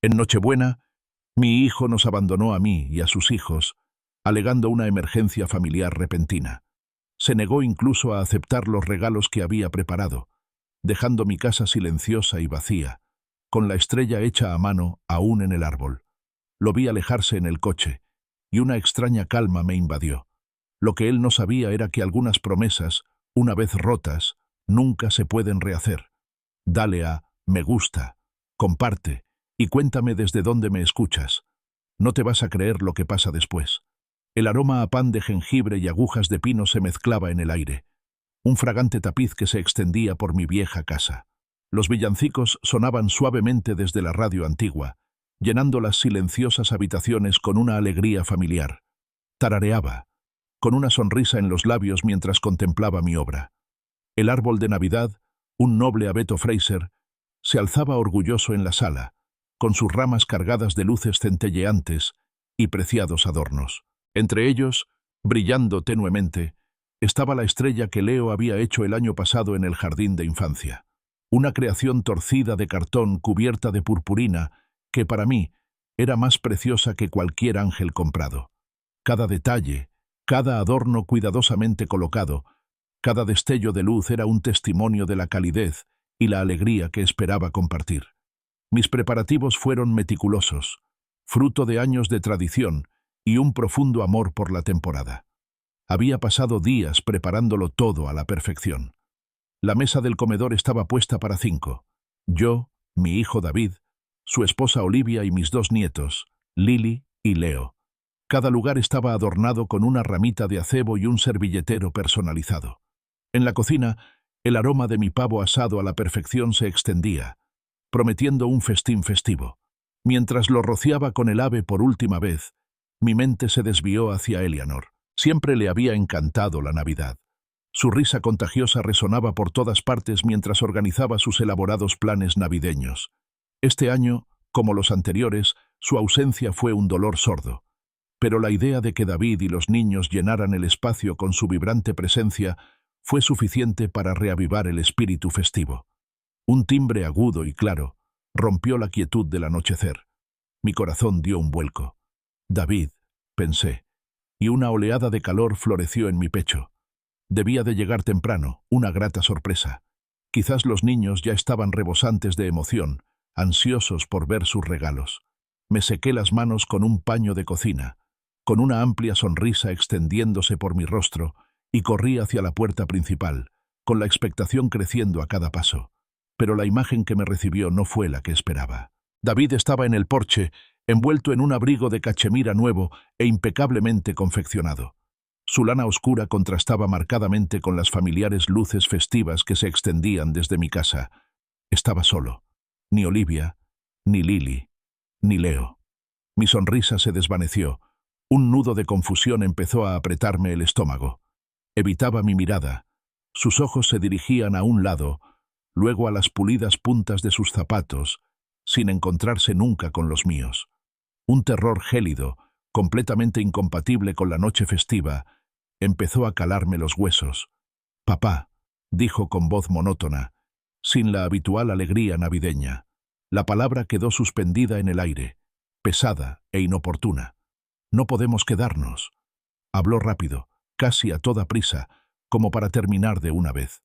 En Nochebuena, mi hijo nos abandonó a mí y a sus hijos, alegando una emergencia familiar repentina. Se negó incluso a aceptar los regalos que había preparado, dejando mi casa silenciosa y vacía, con la estrella hecha a mano aún en el árbol. Lo vi alejarse en el coche, y una extraña calma me invadió. Lo que él no sabía era que algunas promesas, una vez rotas, nunca se pueden rehacer. Dale a me gusta, comparte, y cuéntame desde dónde me escuchas. No te vas a creer lo que pasa después. El aroma a pan de jengibre y agujas de pino se mezclaba en el aire. Un fragante tapiz que se extendía por mi vieja casa. Los villancicos sonaban suavemente desde la radio antigua, llenando las silenciosas habitaciones con una alegría familiar. Tarareaba, con una sonrisa en los labios mientras contemplaba mi obra. El árbol de Navidad, un noble abeto Fraser, se alzaba orgulloso en la sala, con sus ramas cargadas de luces centelleantes y preciados adornos. Entre ellos, brillando tenuemente, estaba la estrella que Leo había hecho el año pasado en el jardín de infancia. Una creación torcida de cartón cubierta de purpurina que para mí era más preciosa que cualquier ángel comprado. Cada detalle, cada adorno cuidadosamente colocado, cada destello de luz era un testimonio de la calidez y la alegría que esperaba compartir. Mis preparativos fueron meticulosos, fruto de años de tradición y un profundo amor por la temporada. Había pasado días preparándolo todo a la perfección. La mesa del comedor estaba puesta para 5. Yo, mi hijo David, su esposa Olivia y mis 2 nietos, Lily y Leo. Cada lugar estaba adornado con una ramita de acebo y un servilletero personalizado. En la cocina, el aroma de mi pavo asado a la perfección se extendía, prometiendo un festín festivo. Mientras lo rociaba con el ave por última vez, mi mente se desvió hacia Eleanor. Siempre le había encantado la Navidad. Su risa contagiosa resonaba por todas partes mientras organizaba sus elaborados planes navideños. Este año, como los anteriores, su ausencia fue un dolor sordo. Pero la idea de que David y los niños llenaran el espacio con su vibrante presencia fue suficiente para reavivar el espíritu festivo. Un timbre agudo y claro rompió la quietud del anochecer. Mi corazón dio un vuelco. David, pensé, y una oleada de calor floreció en mi pecho. Debía de llegar temprano, una grata sorpresa. Quizás los niños ya estaban rebosantes de emoción, ansiosos por ver sus regalos. Me sequé las manos con un paño de cocina, con una amplia sonrisa extendiéndose por mi rostro, y corrí hacia la puerta principal, con la expectación creciendo a cada paso. Pero la imagen que me recibió no fue la que esperaba. David estaba en el porche, envuelto en un abrigo de cachemira nuevo e impecablemente confeccionado. Su lana oscura contrastaba marcadamente con las familiares luces festivas que se extendían desde mi casa. Estaba solo. Ni Olivia, ni Lily, ni Leo. Mi sonrisa se desvaneció. Un nudo de confusión empezó a apretarme el estómago. Evitaba mi mirada. Sus ojos se dirigían a un lado, luego a las pulidas puntas de sus zapatos, sin encontrarse nunca con los míos. Un terror gélido, completamente incompatible con la noche festiva, empezó a calarme los huesos. «Papá», dijo con voz monótona, sin la habitual alegría navideña. La palabra quedó suspendida en el aire, pesada e inoportuna. «No podemos quedarnos». Habló rápido, casi a toda prisa, como para terminar de una vez.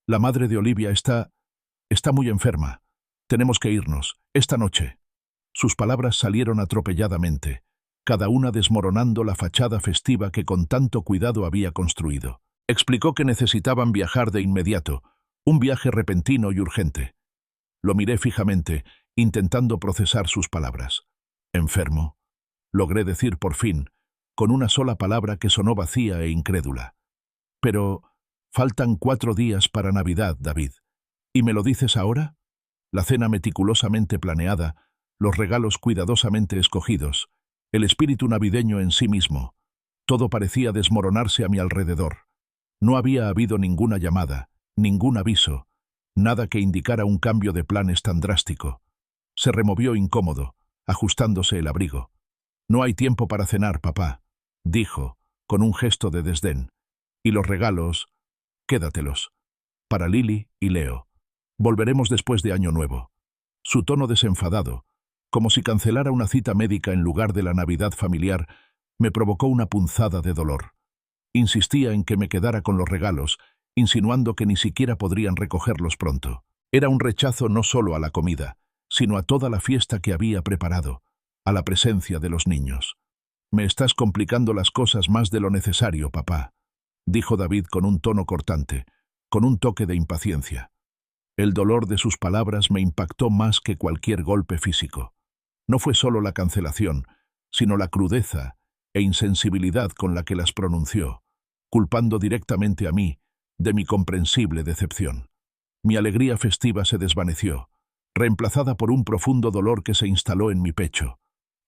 «La madre de Olivia está muy enferma. Tenemos que irnos, esta noche». Sus palabras salieron atropelladamente, cada una desmoronando la fachada festiva que con tanto cuidado había construido. Explicó que necesitaban viajar de inmediato, un viaje repentino y urgente. Lo miré fijamente, intentando procesar sus palabras. «¿Enfermo?», logré decir por fin, con una sola palabra que sonó vacía e incrédula. «Pero faltan 4 días para Navidad, David. ¿Y me lo dices ahora?» La cena meticulosamente planeada, los regalos cuidadosamente escogidos, el espíritu navideño en sí mismo, todo parecía desmoronarse a mi alrededor. No había habido ninguna llamada, ningún aviso, nada que indicara un cambio de planes tan drástico. Se removió incómodo, ajustándose el abrigo. «No hay tiempo para cenar, papá», dijo, con un gesto de desdén. «Y los regalos, quédatelos. Para Lily y Leo. Volveremos después de Año Nuevo». Su tono desenfadado, Como si cancelara una cita médica en lugar de la Navidad familiar, me provocó una punzada de dolor. Insistía en que me quedara con los regalos, insinuando que ni siquiera podrían recogerlos pronto. Era un rechazo no solo a la comida, sino a toda la fiesta que había preparado, a la presencia de los niños. «Me estás complicando las cosas más de lo necesario, papá», dijo David con un tono cortante, con un toque de impaciencia. El dolor de sus palabras me impactó más que cualquier golpe físico. No fue solo la cancelación, sino la crudeza e insensibilidad con la que las pronunció, culpando directamente a mí de mi comprensible decepción. Mi alegría festiva se desvaneció, reemplazada por un profundo dolor que se instaló en mi pecho.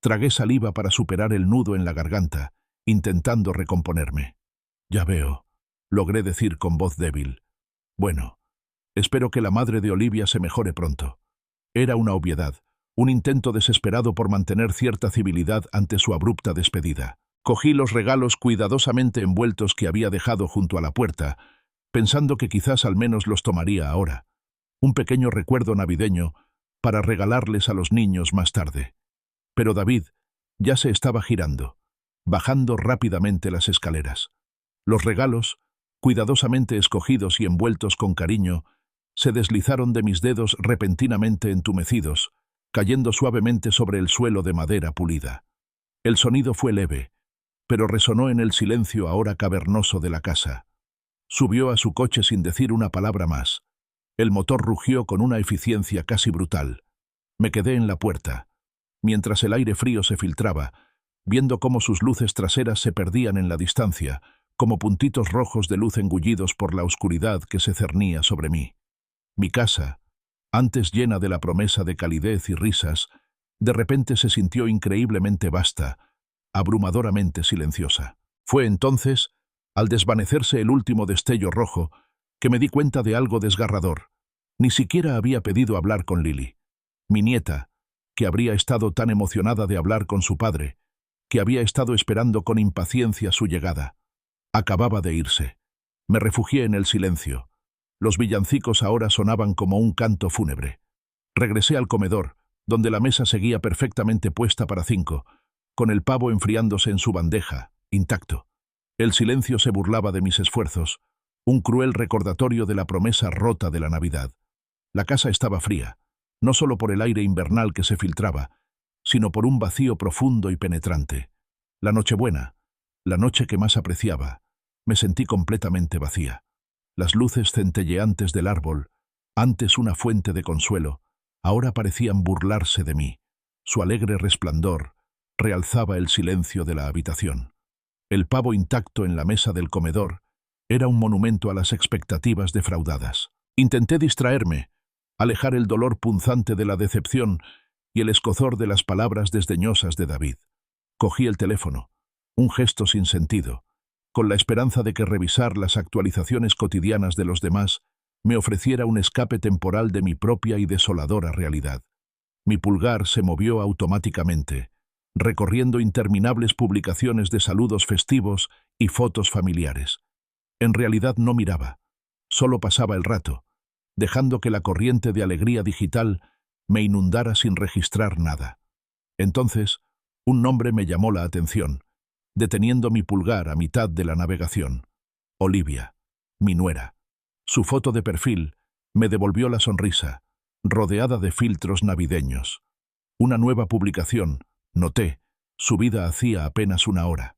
Tragué saliva para superar el nudo en la garganta, intentando recomponerme. «Ya veo», logré decir con voz débil. «Bueno, espero que la madre de Olivia se mejore pronto». Era una obviedad, un intento desesperado por mantener cierta civilidad ante su abrupta despedida. Cogí los regalos cuidadosamente envueltos que había dejado junto a la puerta, pensando que quizás al menos los tomaría ahora. Un pequeño recuerdo navideño para regalarles a los niños más tarde. Pero David ya se estaba girando, bajando rápidamente las escaleras. Los regalos, cuidadosamente escogidos y envueltos con cariño, se deslizaron de mis dedos repentinamente entumecidos, cayendo suavemente sobre el suelo de madera pulida. El sonido fue leve, pero resonó en el silencio ahora cavernoso de la casa. Subió a su coche sin decir una palabra más. El motor rugió con una eficiencia casi brutal. Me quedé en la puerta, mientras el aire frío se filtraba, viendo cómo sus luces traseras se perdían en la distancia, como puntitos rojos de luz engullidos por la oscuridad que se cernía sobre mí. Mi casa, antes llena de la promesa de calidez y risas, de repente se sintió increíblemente vasta, abrumadoramente silenciosa. Fue entonces, al desvanecerse el último destello rojo, que me di cuenta de algo desgarrador. Ni siquiera había pedido hablar con Lily, mi nieta, que habría estado tan emocionada de hablar con su padre, que había estado esperando con impaciencia su llegada. Acababa de irse. Me refugié en el silencio. Los villancicos ahora sonaban como un canto fúnebre. Regresé al comedor, donde la mesa seguía perfectamente puesta para 5, con el pavo enfriándose en su bandeja, intacto. El silencio se burlaba de mis esfuerzos, un cruel recordatorio de la promesa rota de la Navidad. La casa estaba fría, no solo por el aire invernal que se filtraba, sino por un vacío profundo y penetrante. La Nochebuena, la noche que más apreciaba, me sentí completamente vacía. Las luces centelleantes del árbol, antes una fuente de consuelo, ahora parecían burlarse de mí. Su alegre resplandor realzaba el silencio de la habitación. El pavo intacto en la mesa del comedor era un monumento a las expectativas defraudadas. Intenté distraerme, alejar el dolor punzante de la decepción y el escozor de las palabras desdeñosas de David. Cogí el teléfono, un gesto sin sentido, con la esperanza de que revisar las actualizaciones cotidianas de los demás me ofreciera un escape temporal de mi propia y desoladora realidad. Mi pulgar se movió automáticamente, recorriendo interminables publicaciones de saludos festivos y fotos familiares. En realidad no miraba, solo pasaba el rato, dejando que la corriente de alegría digital me inundara sin registrar nada. Entonces, un nombre me llamó la atención, deteniendo mi pulgar a mitad de la navegación. Olivia, mi nuera. Su foto de perfil me devolvió la sonrisa, rodeada de filtros navideños. Una nueva publicación, noté, subida hacía apenas una hora.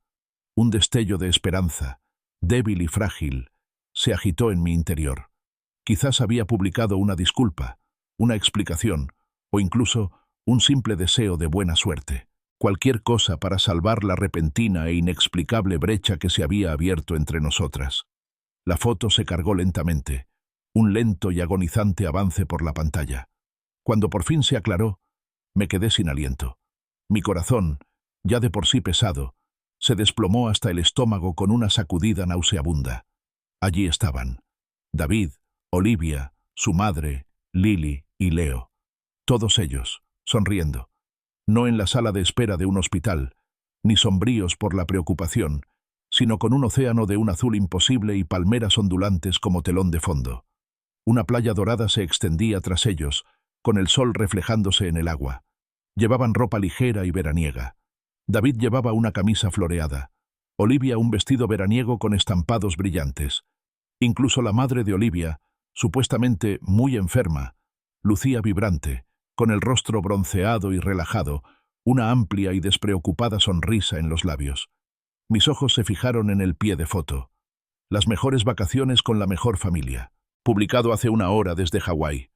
Un destello de esperanza, débil y frágil, se agitó en mi interior. Quizás había publicado una disculpa, una explicación, o incluso un simple deseo de buena suerte. Cualquier cosa para salvar la repentina e inexplicable brecha que se había abierto entre nosotras. La foto se cargó lentamente, un lento y agonizante avance por la pantalla. Cuando por fin se aclaró, me quedé sin aliento. Mi corazón, ya de por sí pesado, se desplomó hasta el estómago con una sacudida nauseabunda. Allí estaban: David, Olivia, su madre, Lily y Leo. Todos ellos, sonriendo. No en la sala de espera de un hospital, ni sombríos por la preocupación, sino con un océano de un azul imposible y palmeras ondulantes como telón de fondo. Una playa dorada se extendía tras ellos, con el sol reflejándose en el agua. Llevaban ropa ligera y veraniega. David llevaba una camisa floreada. Olivia un vestido veraniego con estampados brillantes. Incluso la madre de Olivia, supuestamente muy enferma, lucía vibrante, con el rostro bronceado y relajado, una amplia y despreocupada sonrisa en los labios. Mis ojos se fijaron en el pie de foto. Las mejores vacaciones con la mejor familia. Publicado hace una hora desde Hawái.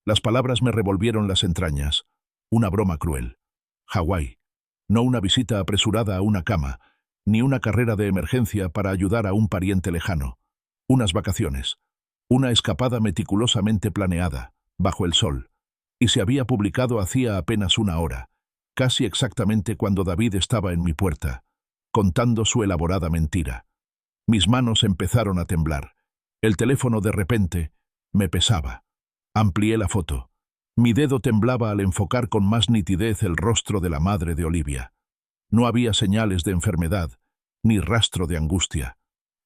Las palabras me revolvieron las entrañas. Una broma cruel. Hawái. No una visita apresurada a una cama, ni una carrera de emergencia para ayudar a un pariente lejano. Unas vacaciones. Una escapada meticulosamente planeada, bajo el sol. Y se había publicado hacía apenas una hora, casi exactamente cuando David estaba en mi puerta, contando su elaborada mentira. Mis manos empezaron a temblar. El teléfono de repente me pesaba. Amplié la foto. Mi dedo temblaba al enfocar con más nitidez el rostro de la madre de Olivia. No había señales de enfermedad, ni rastro de angustia.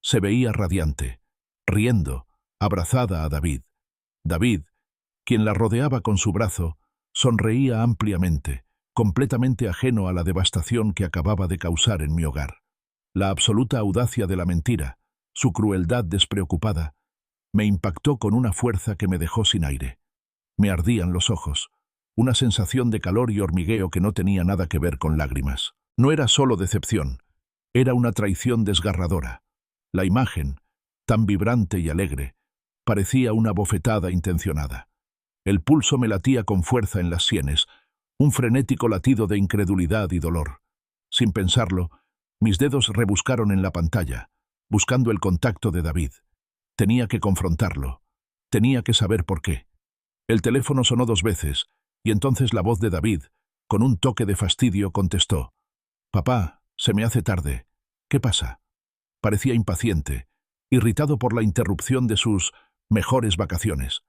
Se veía radiante, riendo, abrazada a David. David, quien la rodeaba con su brazo, sonreía ampliamente, completamente ajeno a la devastación que acababa de causar en mi hogar. La absoluta audacia de la mentira, su crueldad despreocupada, me impactó con una fuerza que me dejó sin aire. Me ardían los ojos, una sensación de calor y hormigueo que no tenía nada que ver con lágrimas. No era solo decepción, era una traición desgarradora. La imagen, tan vibrante y alegre, parecía una bofetada intencionada. El pulso me latía con fuerza en las sienes, un frenético latido de incredulidad y dolor. Sin pensarlo, mis dedos rebuscaron en la pantalla, buscando el contacto de David. Tenía que confrontarlo. Tenía que saber por qué. El teléfono sonó 2 veces, y entonces la voz de David, con un toque de fastidio, contestó. «Papá, se me hace tarde. ¿Qué pasa?» Parecía impaciente, irritado por la interrupción de sus mejores vacaciones.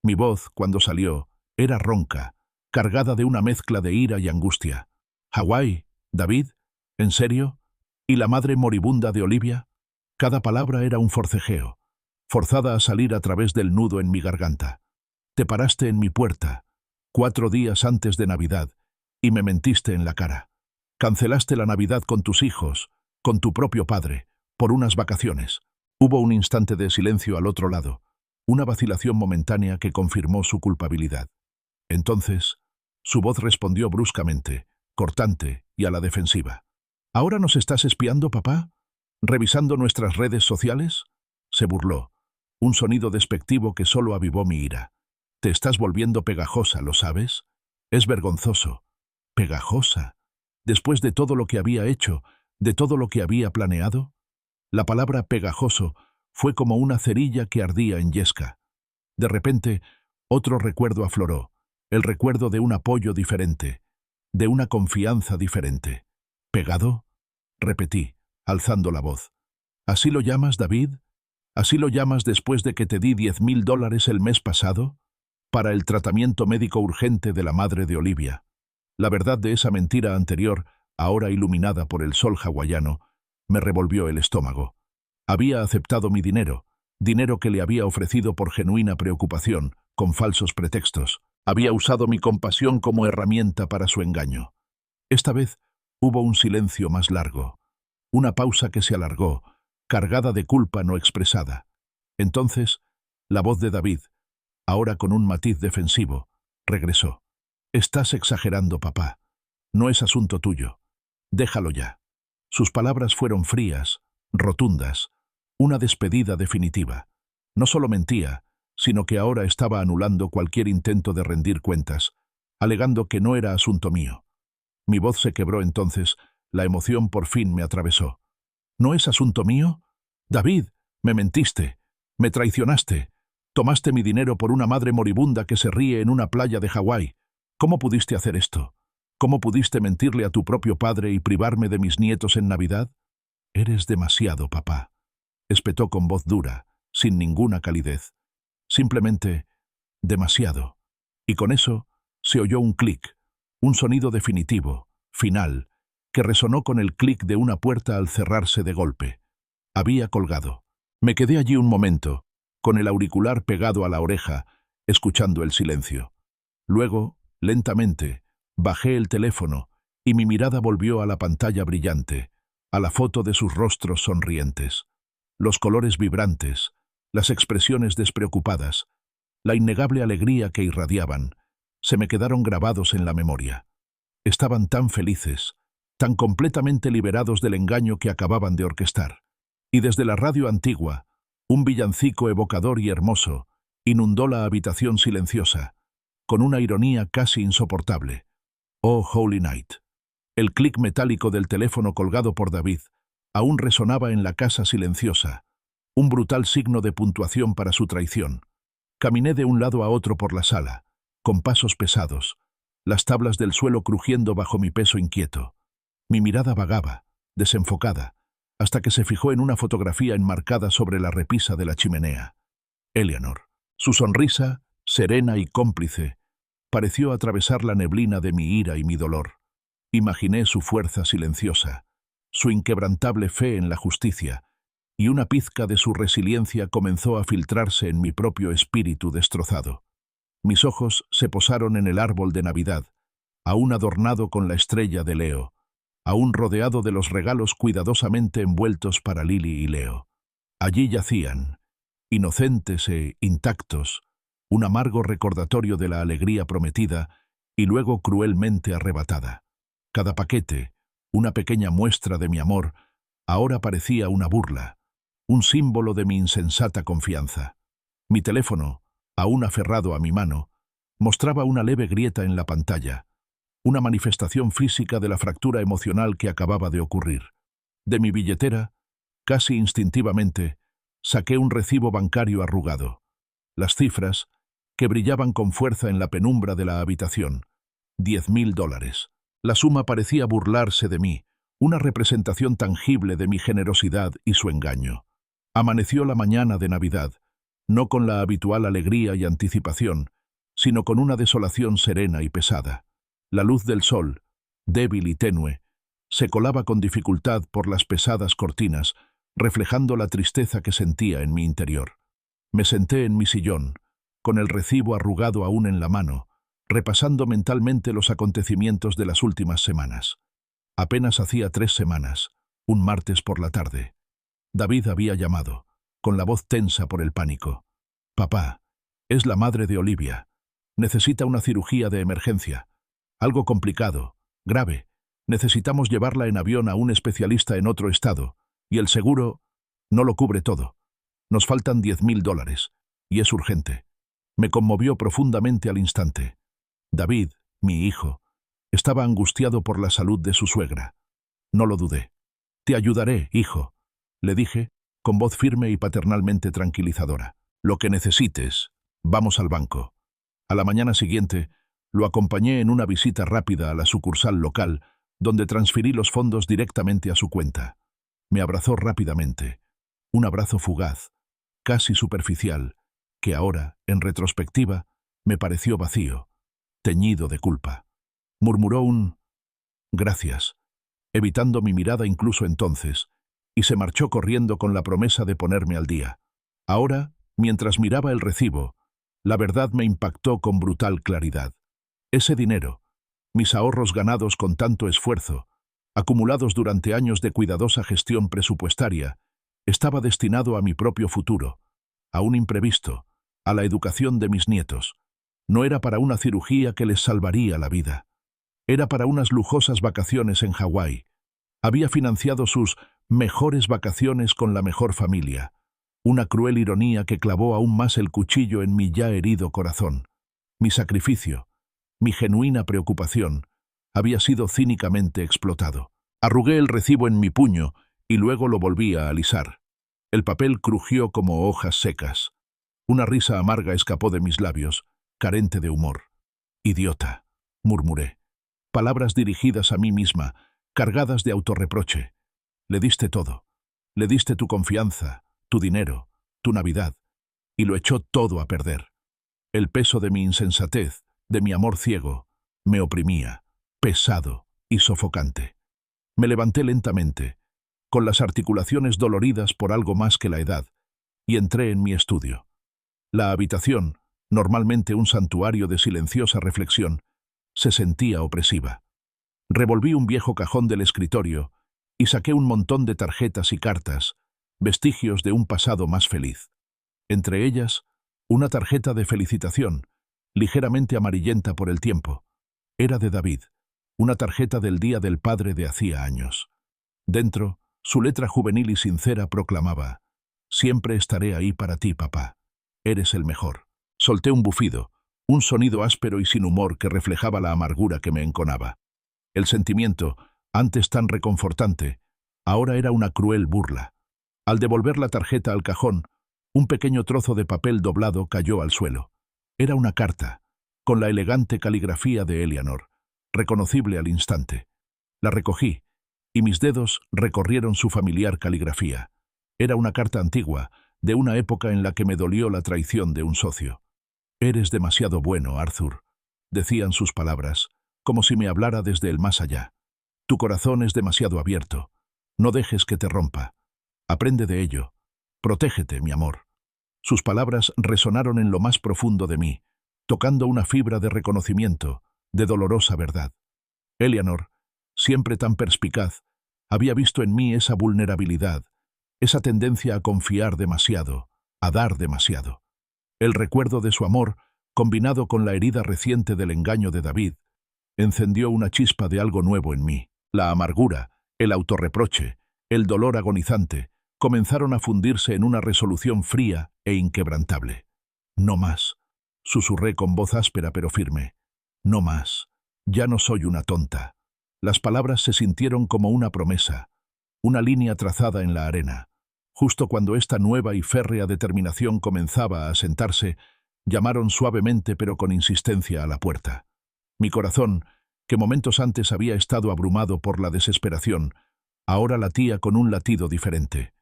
Mi voz, cuando salió, era ronca, cargada de una mezcla de ira y angustia. «¿Hawái? ¿David? ¿En serio? ¿Y la madre moribunda de Olivia?» Cada palabra era un forcejeo, forzada a salir a través del nudo en mi garganta. Te paraste en mi puerta, 4 días antes de Navidad, y me mentiste en la cara. Cancelaste la Navidad con tus hijos, con tu propio padre, por unas vacaciones. Hubo un instante de silencio al otro lado, una vacilación momentánea que confirmó su culpabilidad. Entonces, su voz respondió bruscamente, cortante y a la defensiva. «¿Ahora nos estás espiando, papá? ¿Revisando nuestras redes sociales?» Se burló, un sonido despectivo que solo avivó mi ira. «Te estás volviendo pegajosa, ¿lo sabes? Es vergonzoso. ¿Pegajosa? Después de todo lo que había hecho, de todo lo que había planeado». La palabra pegajoso fue como una cerilla que ardía en yesca. De repente, otro recuerdo afloró, el recuerdo de un apoyo diferente, de una confianza diferente. «¿Pegado?», repetí, alzando la voz. «¿Así lo llamas, David? ¿Así lo llamas después de que te di $10.000 el mes pasado? Para el tratamiento médico urgente de la madre de Olivia». La verdad de esa mentira anterior, ahora iluminada por el sol hawaiano, me revolvió el estómago. Había aceptado mi dinero, dinero que le había ofrecido por genuina preocupación, con falsos pretextos. Había usado mi compasión como herramienta para su engaño. Esta vez hubo un silencio más largo, una pausa que se alargó, cargada de culpa no expresada. Entonces, la voz de David, ahora con un matiz defensivo, regresó. «Estás exagerando, papá. No es asunto tuyo. Déjalo ya». Sus palabras fueron frías, rotundas, una despedida definitiva. No solo mentía, sino que ahora estaba anulando cualquier intento de rendir cuentas, alegando que no era asunto mío. Mi voz se quebró entonces, la emoción por fin me atravesó. «¿No es asunto mío? David, me mentiste, me traicionaste, tomaste mi dinero por una madre moribunda que se ríe en una playa de Hawái. ¿Cómo pudiste hacer esto? ¿Cómo pudiste mentirle a tu propio padre y privarme de mis nietos en Navidad?» «Eres demasiado, papá», espetó con voz dura, sin ninguna calidez. Simplemente, demasiado. Y con eso se oyó un clic, un sonido definitivo, final, que resonó con el clic de una puerta al cerrarse de golpe. Había colgado. Me quedé allí un momento, con el auricular pegado a la oreja, escuchando el silencio. Luego, lentamente, Bajé el teléfono y mi mirada volvió a la pantalla brillante, a la foto de sus rostros sonrientes. Los colores vibrantes, las expresiones despreocupadas, la innegable alegría que irradiaban, se me quedaron grabados en la memoria. Estaban tan felices, tan completamente liberados del engaño que acababan de orquestar. Y desde la radio antigua, un villancico evocador y hermoso inundó la habitación silenciosa, con una ironía casi insoportable. Oh, Holy Night. El clic metálico del teléfono colgado por David aún resonaba en la casa silenciosa, un brutal signo de puntuación para su traición. Caminé de un lado a otro por la sala, con pasos pesados, las tablas del suelo crujiendo bajo mi peso inquieto. Mi mirada vagaba, desenfocada, hasta que se fijó en una fotografía enmarcada sobre la repisa de la chimenea. Eleanor. Su sonrisa, serena y cómplice, pareció atravesar la neblina de mi ira y mi dolor. Imaginé su fuerza silenciosa, su inquebrantable fe en la justicia, y una pizca de su resiliencia comenzó a filtrarse en mi propio espíritu destrozado. Mis ojos se posaron en el árbol de Navidad, aún adornado con la estrella de Leo, aún rodeado de los regalos cuidadosamente envueltos para Lily y Leo. Allí yacían, inocentes e intactos, un amargo recordatorio de la alegría prometida y luego cruelmente arrebatada. Cada paquete, una pequeña muestra de mi amor, ahora parecía una burla, un símbolo de mi insensata confianza. Mi teléfono, aún aferrado a mi mano, mostraba una leve grieta en la pantalla, una manifestación física de la fractura emocional que acababa de ocurrir. De mi billetera, casi instintivamente, saqué un recibo bancario arrugado. Las cifras, que brillaban con fuerza en la penumbra de la habitación, $10.000. La suma parecía burlarse de mí, una representación tangible de mi generosidad y su engaño. Amaneció la mañana de Navidad, no con la habitual alegría y anticipación, sino con una desolación serena y pesada. La luz del sol, débil y tenue, se colaba con dificultad por las pesadas cortinas, reflejando la tristeza que sentía en mi interior. Me senté en mi sillón, con el recibo arrugado aún en la mano, repasando mentalmente los acontecimientos de las últimas semanas. Apenas hacía 3 semanas, un martes por la tarde. David había llamado, con la voz tensa por el pánico. «Papá, es la madre de Olivia. Necesita una cirugía de emergencia. Algo complicado, grave. Necesitamos llevarla en avión a un especialista en otro estado, y el seguro no lo cubre todo. Nos faltan $10.000, y es urgente». Me conmovió profundamente al instante. David, mi hijo, estaba angustiado por la salud de su suegra. No lo dudé. «Te ayudaré, hijo», le dije, con voz firme y paternalmente tranquilizadora. «Lo que necesites, vamos al banco». A la mañana siguiente, lo acompañé en una visita rápida a la sucursal local, donde transferí los fondos directamente a su cuenta. Me abrazó rápidamente. Un abrazo fugaz, casi superficial, que ahora, en retrospectiva, me pareció vacío, teñido de culpa. Murmuró un «gracias», evitando mi mirada incluso entonces, y se marchó corriendo con la promesa de ponerme al día. Ahora, mientras miraba el recibo, la verdad me impactó con brutal claridad. Ese dinero, mis ahorros ganados con tanto esfuerzo, acumulados durante años de cuidadosa gestión presupuestaria, estaba destinado a mi propio futuro, a un imprevisto, a la educación de mis nietos. No era para una cirugía que les salvaría la vida. Era para unas lujosas vacaciones en Hawái. Había financiado sus mejores vacaciones con la mejor familia. Una cruel ironía que clavó aún más el cuchillo en mi ya herido corazón. Mi sacrificio, mi genuina preocupación, había sido cínicamente explotado. Arrugué el recibo en mi puño y luego lo volví a alisar. El papel crujió como hojas secas. Una risa amarga escapó de mis labios, carente de humor. «Idiota», murmuré. Palabras dirigidas a mí misma, cargadas de autorreproche. Le diste todo. Le diste tu confianza, tu dinero, tu Navidad, y lo echó todo a perder. El peso de mi insensatez, de mi amor ciego, me oprimía, pesado y sofocante. Me levanté lentamente, con las articulaciones doloridas por algo más que la edad, y entré en mi estudio. La habitación, normalmente un santuario de silenciosa reflexión, Se sentía opresiva. Revolví un viejo cajón del escritorio y saqué un montón de tarjetas y cartas, vestigios de un pasado más feliz. Entre ellas, una tarjeta de felicitación, ligeramente amarillenta por el tiempo. Era de David, una tarjeta del Día del Padre de hacía años. Dentro, su letra juvenil y sincera proclamaba: «Siempre estaré ahí para ti, papá. Eres el mejor». Solté un bufido, un sonido áspero y sin humor que reflejaba la amargura que me enconaba. El sentimiento, antes tan reconfortante, ahora era una cruel burla. Al devolver la tarjeta al cajón, un pequeño trozo de papel doblado cayó al suelo. Era una carta, con la elegante caligrafía de Eleanor, reconocible al instante. La recogí, y mis dedos recorrieron su familiar caligrafía. Era una carta antigua, de una época en la que me dolió la traición de un socio. «Eres demasiado bueno, Arthur», decían sus palabras, como si me hablara desde el más allá. «Tu corazón es demasiado abierto. No dejes que te rompa. Aprende de ello. Protégete, mi amor». Sus palabras resonaron en lo más profundo de mí, tocando una fibra de reconocimiento, de dolorosa verdad. Eleanor, siempre tan perspicaz, había visto en mí esa vulnerabilidad, esa tendencia a confiar demasiado, a dar demasiado. El recuerdo de su amor, combinado con la herida reciente del engaño de David, encendió una chispa de algo nuevo en mí. La amargura, el autorreproche, el dolor agonizante, comenzaron a fundirse en una resolución fría e inquebrantable. «No más», susurré con voz áspera pero firme. «No más. Ya no soy una tonta». Las palabras se sintieron como una promesa, una línea trazada en la arena. Justo cuando esta nueva y férrea determinación comenzaba a asentarse, llamaron suavemente pero con insistencia a la puerta. Mi corazón, que momentos antes había estado abrumado por la desesperación, ahora latía con un latido diferente,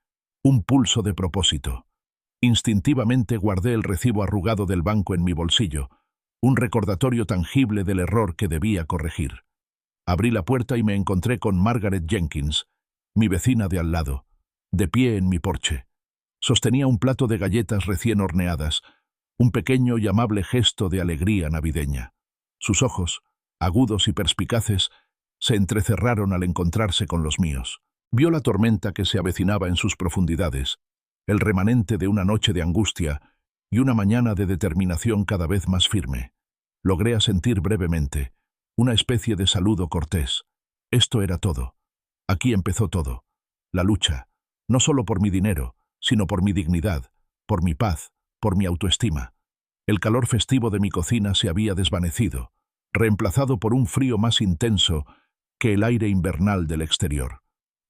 un pulso de propósito. Instintivamente guardé el recibo arrugado del banco en mi bolsillo, un recordatorio tangible del error que debía corregir. Abrí la puerta y me encontré con Margaret Jenkins, mi vecina de al lado, de pie en mi porche. Sostenía un plato de galletas recién horneadas, un pequeño y amable gesto de alegría navideña. Sus ojos, agudos y perspicaces, se entrecerraron al encontrarse con los míos. Vio la tormenta que se avecinaba en sus profundidades, el remanente de una noche de angustia y una mañana de determinación cada vez más firme. Logré asentir brevemente, una especie de saludo cortés. Esto era todo. Aquí empezó todo. La lucha, no solo por mi dinero, sino por mi dignidad, por mi paz, por mi autoestima. El calor festivo de mi cocina se había desvanecido, reemplazado por un frío más intenso que el aire invernal del exterior.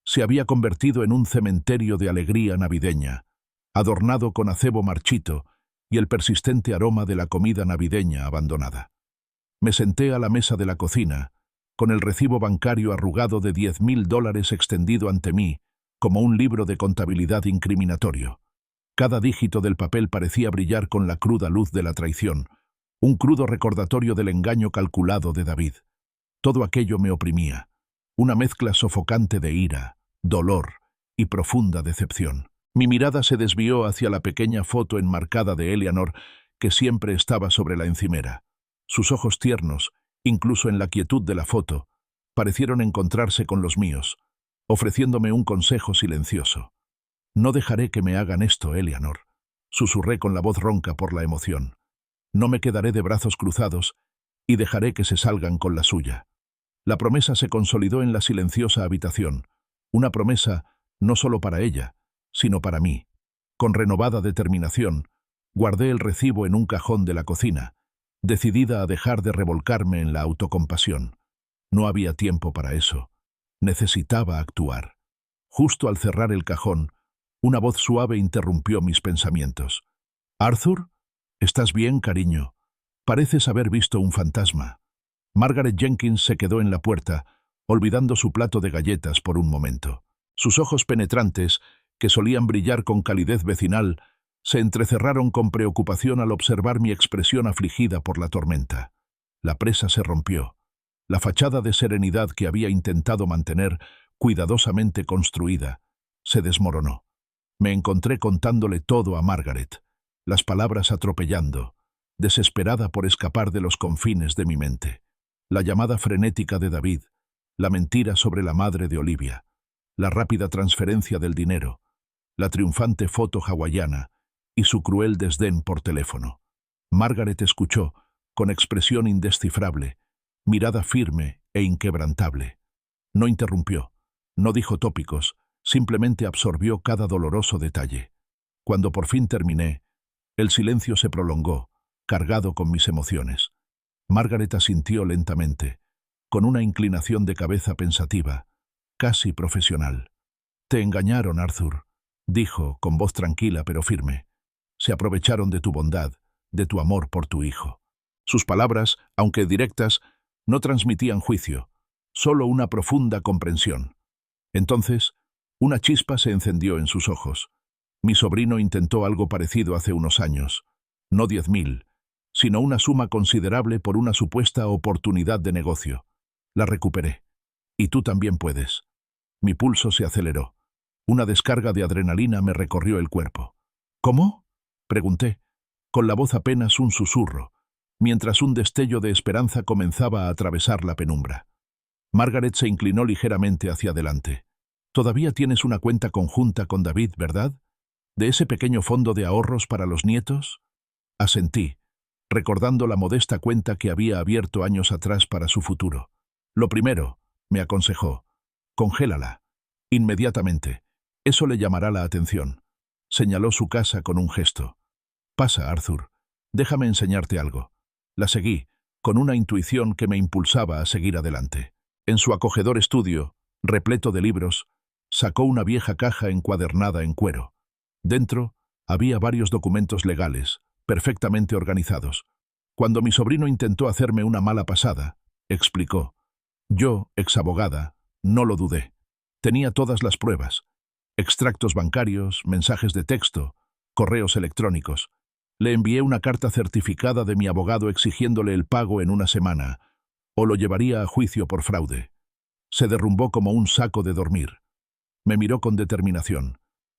Se había convertido en un cementerio de alegría navideña, adornado con acebo marchito y el persistente aroma de la comida navideña abandonada. Me senté a la mesa de la cocina, con el recibo bancario arrugado de $10.000 extendido ante mí, como un libro de contabilidad incriminatorio. Cada dígito del papel parecía brillar con la cruda luz de la traición, un crudo recordatorio del engaño calculado de David. Todo aquello me oprimía, una mezcla sofocante de ira, dolor y profunda decepción. Mi mirada se desvió hacia la pequeña foto enmarcada de Eleanor que siempre estaba sobre la encimera. Sus ojos tiernos, incluso en la quietud de la foto, parecieron encontrarse con los míos, ofreciéndome un consejo silencioso. «No dejaré que me hagan esto, Eleanor», susurré con la voz ronca por la emoción. «No me quedaré de brazos cruzados y dejaré que se salgan con la suya». La promesa se consolidó en la silenciosa habitación, una promesa no solo para ella, sino para mí. Con renovada determinación, guardé el recibo en un cajón de la cocina, decidida a dejar de revolcarme en la autocompasión. No había tiempo para eso. Necesitaba actuar. Justo al cerrar el cajón, una voz suave interrumpió mis pensamientos. «¿Arthur? ¿Estás bien, cariño? Pareces haber visto un fantasma». Margaret Jenkins se quedó en la puerta, olvidando su plato de galletas por un momento. Sus ojos penetrantes, que solían brillar con calidez vecinal, se entrecerraron con preocupación al observar mi expresión afligida por la tormenta. La presa se rompió. La fachada de serenidad que había intentado mantener, cuidadosamente construida, se desmoronó. Me encontré contándole todo a Margaret, las palabras atropellando, desesperada por escapar de los confines de mi mente. La llamada frenética de David, la mentira sobre la madre de Olivia, la rápida transferencia del dinero, la triunfante foto hawaiana y su cruel desdén por teléfono. Margaret escuchó, con expresión indescifrable, mirada firme e inquebrantable. No interrumpió, no dijo tópicos, simplemente absorbió cada doloroso detalle. Cuando por fin terminé, el silencio se prolongó, cargado con mis emociones. Margaret asintió lentamente, con una inclinación de cabeza pensativa, casi profesional. «Te engañaron, Arthur», dijo, con voz tranquila pero firme. «Se aprovecharon de tu bondad, de tu amor por tu hijo». Sus palabras, aunque directas, no transmitían juicio, solo una profunda comprensión. Entonces, una chispa se encendió en sus ojos. Mi sobrino intentó algo parecido hace unos años, no 10.000, sino una suma considerable por una supuesta oportunidad de negocio. La recuperé. Y tú también puedes. Mi pulso se aceleró. Una descarga de adrenalina me recorrió el cuerpo. ¿Cómo?, pregunté, con la voz apenas un susurro, mientras un destello de esperanza comenzaba a atravesar la penumbra. Margaret se inclinó ligeramente hacia adelante. «Todavía tienes una cuenta conjunta con David, ¿verdad? ¿De ese pequeño fondo de ahorros para los nietos?» Asentí, recordando la modesta cuenta que había abierto años atrás para su futuro. «Lo primero», me aconsejó, «congélala. Inmediatamente. Eso le llamará la atención». Señaló su casa con un gesto. «Pasa, Arthur. Déjame enseñarte algo». La seguí, con una intuición que me impulsaba a seguir adelante. En su acogedor estudio, repleto de libros, sacó una vieja caja encuadernada en cuero. Dentro había varios documentos legales, perfectamente organizados. Cuando mi sobrino intentó hacerme una mala pasada, explicó, yo, exabogada, no lo dudé. Tenía todas las pruebas: extractos bancarios, mensajes de texto, correos electrónicos. Le envié una carta certificada de mi abogado exigiéndole el pago en una semana, o lo llevaría a juicio por fraude. Se derrumbó como un saco de dormir. Me miró con determinación.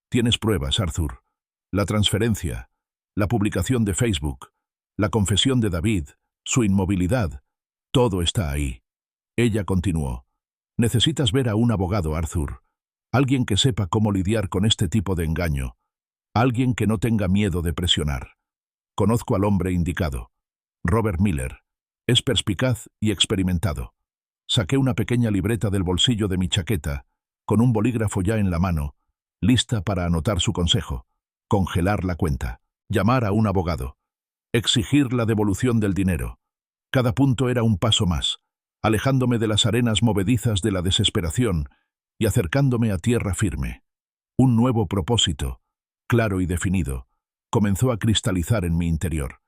«Tienes pruebas, Arthur. La transferencia, la publicación de Facebook, la confesión de David, su inmovilidad, todo está ahí». Ella continuó. «Necesitas ver a un abogado, Arthur. Alguien que sepa cómo lidiar con este tipo de engaño. Alguien que no tenga miedo de presionar. Conozco al hombre indicado. Robert Miller. Es perspicaz y experimentado». Saqué una pequeña libreta del bolsillo de mi chaqueta, con un bolígrafo ya en la mano, lista para anotar su consejo: congelar la cuenta, llamar a un abogado, exigir la devolución del dinero. Cada punto era un paso más, alejándome de las arenas movedizas de la desesperación y acercándome a tierra firme. Un nuevo propósito, claro y definido, comenzó a cristalizar en mi interior.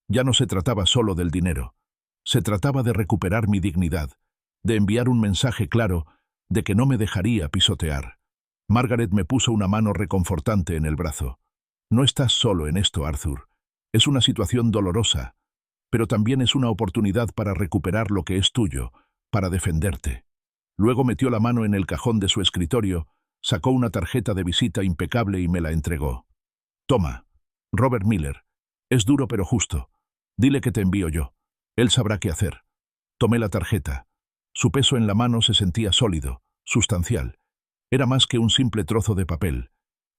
Ya no se trataba solo del dinero, se trataba de recuperar mi dignidad, de enviar un mensaje claro de que no me dejaría pisotear. Margaret me puso una mano reconfortante en el brazo. «No estás solo en esto, Arthur. Es una situación dolorosa, pero también es una oportunidad para recuperar lo que es tuyo, para defenderte». Luego metió la mano en el cajón de su escritorio, sacó una tarjeta de visita impecable y me la entregó. «Toma, Robert Miller. Es duro pero justo. Dile que te envío yo. Él sabrá qué hacer». Tomé la tarjeta. Su peso en la mano se sentía sólido, sustancial. Era más que un simple trozo de papel.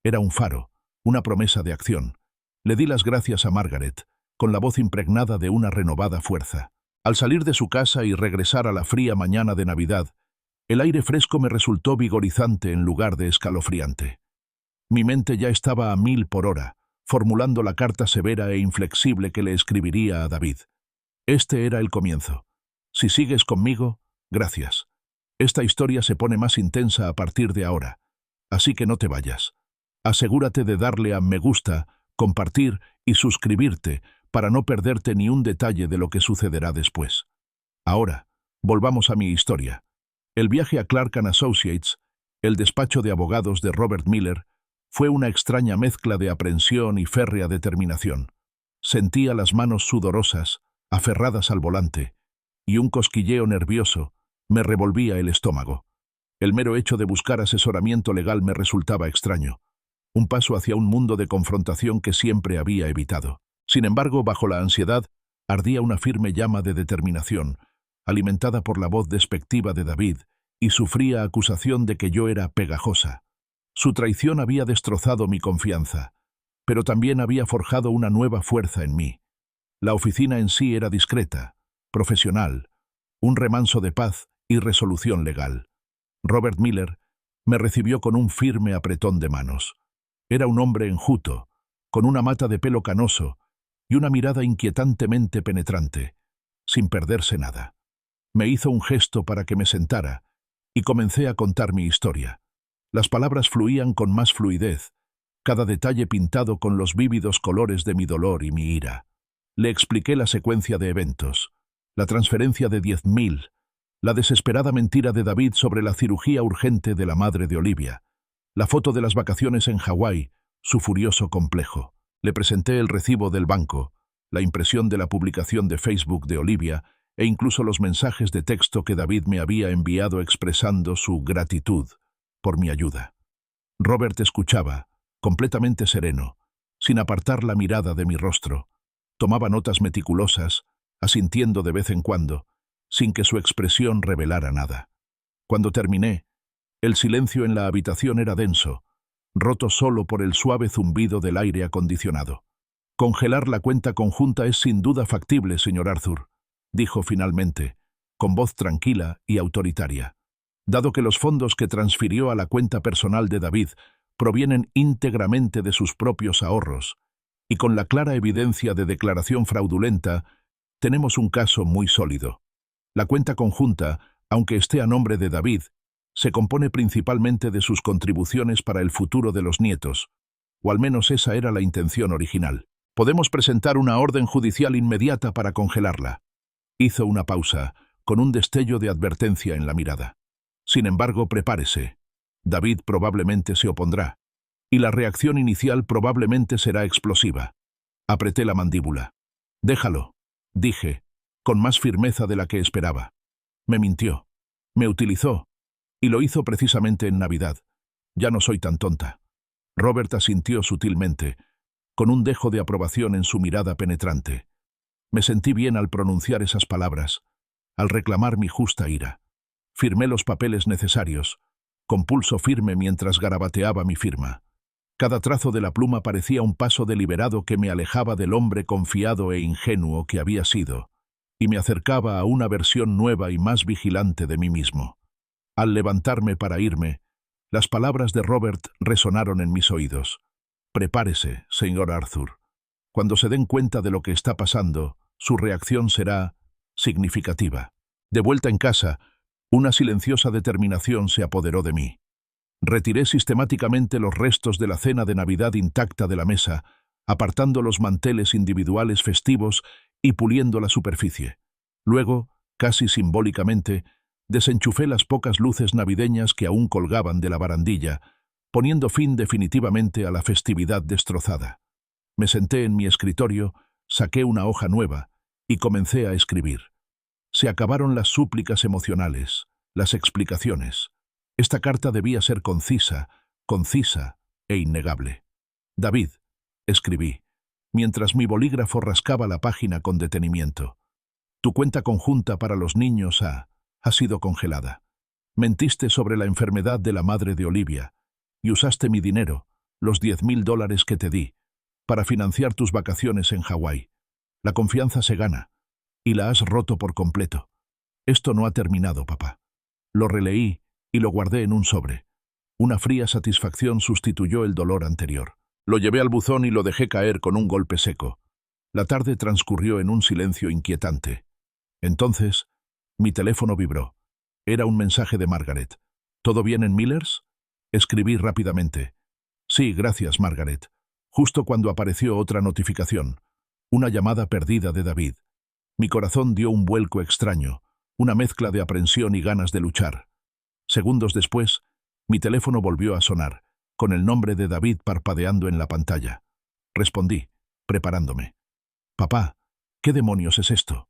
Era un faro, una promesa de acción. Le di las gracias a Margaret, con la voz impregnada de una renovada fuerza. Al salir de su casa y regresar a la fría mañana de Navidad, el aire fresco me resultó vigorizante en lugar de escalofriante. Mi mente ya estaba a 1000 por hora, formulando la carta severa e inflexible que le escribiría a David. Este era el comienzo. Si sigues conmigo, gracias. Esta historia se pone más intensa a partir de ahora, así que no te vayas. Asegúrate de darle a me gusta, compartir y suscribirte para no perderte ni un detalle de lo que sucederá después. Ahora, volvamos a mi historia. El viaje a Clark & Associates, el despacho de abogados de Robert Miller, fue una extraña mezcla de aprensión y férrea determinación. Sentía las manos sudorosas, aferradas al volante, y un cosquilleo nervioso me revolvía el estómago. El mero hecho de buscar asesoramiento legal me resultaba extraño, un paso hacia un mundo de confrontación que siempre había evitado. Sin embargo, bajo la ansiedad, ardía una firme llama de determinación, alimentada por la voz despectiva de David, y sufría acusación de que yo era pegajosa. Su traición había destrozado mi confianza, pero también había forjado una nueva fuerza en mí. La oficina en sí era discreta, profesional, un remanso de paz y resolución legal. Robert Miller me recibió con un firme apretón de manos. Era un hombre enjuto, con una mata de pelo canoso y una mirada inquietantemente penetrante, sin perderse nada. Me hizo un gesto para que me sentara y comencé a contar mi historia. Las palabras fluían con más fluidez, cada detalle pintado con los vívidos colores de mi dolor y mi ira. Le expliqué la secuencia de eventos, la transferencia de 10.000, la desesperada mentira de David sobre la cirugía urgente de la madre de Olivia, la foto de las vacaciones en Hawái, su furioso complejo. Le presenté el recibo del banco, la impresión de la publicación de Facebook de Olivia e incluso los mensajes de texto que David me había enviado expresando su gratitud por mi ayuda. Robert escuchaba, completamente sereno, sin apartar la mirada de mi rostro. Tomaba notas meticulosas, asintiendo de vez en cuando, sin que su expresión revelara nada. Cuando terminé, el silencio en la habitación era denso, roto solo por el suave zumbido del aire acondicionado. «Congelar la cuenta conjunta es sin duda factible, señor Arthur», dijo finalmente, con voz tranquila y autoritaria. «Dado que los fondos que transfirió a la cuenta personal de David provienen íntegramente de sus propios ahorros, y con la clara evidencia de declaración fraudulenta, tenemos un caso muy sólido. La cuenta conjunta, aunque esté a nombre de David, se compone principalmente de sus contribuciones para el futuro de los nietos, o al menos esa era la intención original. Podemos presentar una orden judicial inmediata para congelarla». Hizo una pausa, con un destello de advertencia en la mirada. «Sin embargo, prepárese. David probablemente se opondrá, y la reacción inicial probablemente será explosiva». Apreté la mandíbula. «Déjalo», dije, con más firmeza de la que esperaba. Me mintió, me utilizó, y lo hizo precisamente en Navidad. Ya no soy tan tonta. Robert asintió sutilmente, con un dejo de aprobación en su mirada penetrante. Me sentí bien al pronunciar esas palabras, al reclamar mi justa ira. Firmé los papeles necesarios, con pulso firme mientras garabateaba mi firma. Cada trazo de la pluma parecía un paso deliberado que me alejaba del hombre confiado e ingenuo que había sido, y me acercaba a una versión nueva y más vigilante de mí mismo. Al levantarme para irme, las palabras de Robert resonaron en mis oídos. «Prepárese, señor Arthur. Cuando se den cuenta de lo que está pasando, su reacción será significativa». De vuelta en casa, una silenciosa determinación se apoderó de mí. Retiré sistemáticamente los restos de la cena de Navidad intacta de la mesa, apartando los manteles individuales festivos y puliendo la superficie. Luego, casi simbólicamente, desenchufé las pocas luces navideñas que aún colgaban de la barandilla, poniendo fin definitivamente a la festividad destrozada. Me senté en mi escritorio, saqué una hoja nueva y comencé a escribir. Se acabaron las súplicas emocionales, las explicaciones. Esta carta debía ser concisa e innegable. «David», escribí, mientras mi bolígrafo rascaba la página con detenimiento. «Tu cuenta conjunta para los niños ha sido congelada. Mentiste sobre la enfermedad de la madre de Olivia y usaste mi dinero, los $10.000 que te di, para financiar tus vacaciones en Hawái. La confianza se gana, y la has roto por completo. Esto no ha terminado, papá». Lo releí y lo guardé en un sobre. Una fría satisfacción sustituyó el dolor anterior. Lo llevé al buzón y lo dejé caer con un golpe seco. La tarde transcurrió en un silencio inquietante. Entonces, mi teléfono vibró. Era un mensaje de Margaret. «¿Todo bien en Millers?». Escribí rápidamente. «Sí, gracias, Margaret». Justo cuando apareció otra notificación. Una llamada perdida de David. Mi corazón dio un vuelco extraño, una mezcla de aprensión y ganas de luchar. Segundos después, mi teléfono volvió a sonar, con el nombre de David parpadeando en la pantalla. Respondí, preparándome. «Papá, ¿qué demonios es esto?».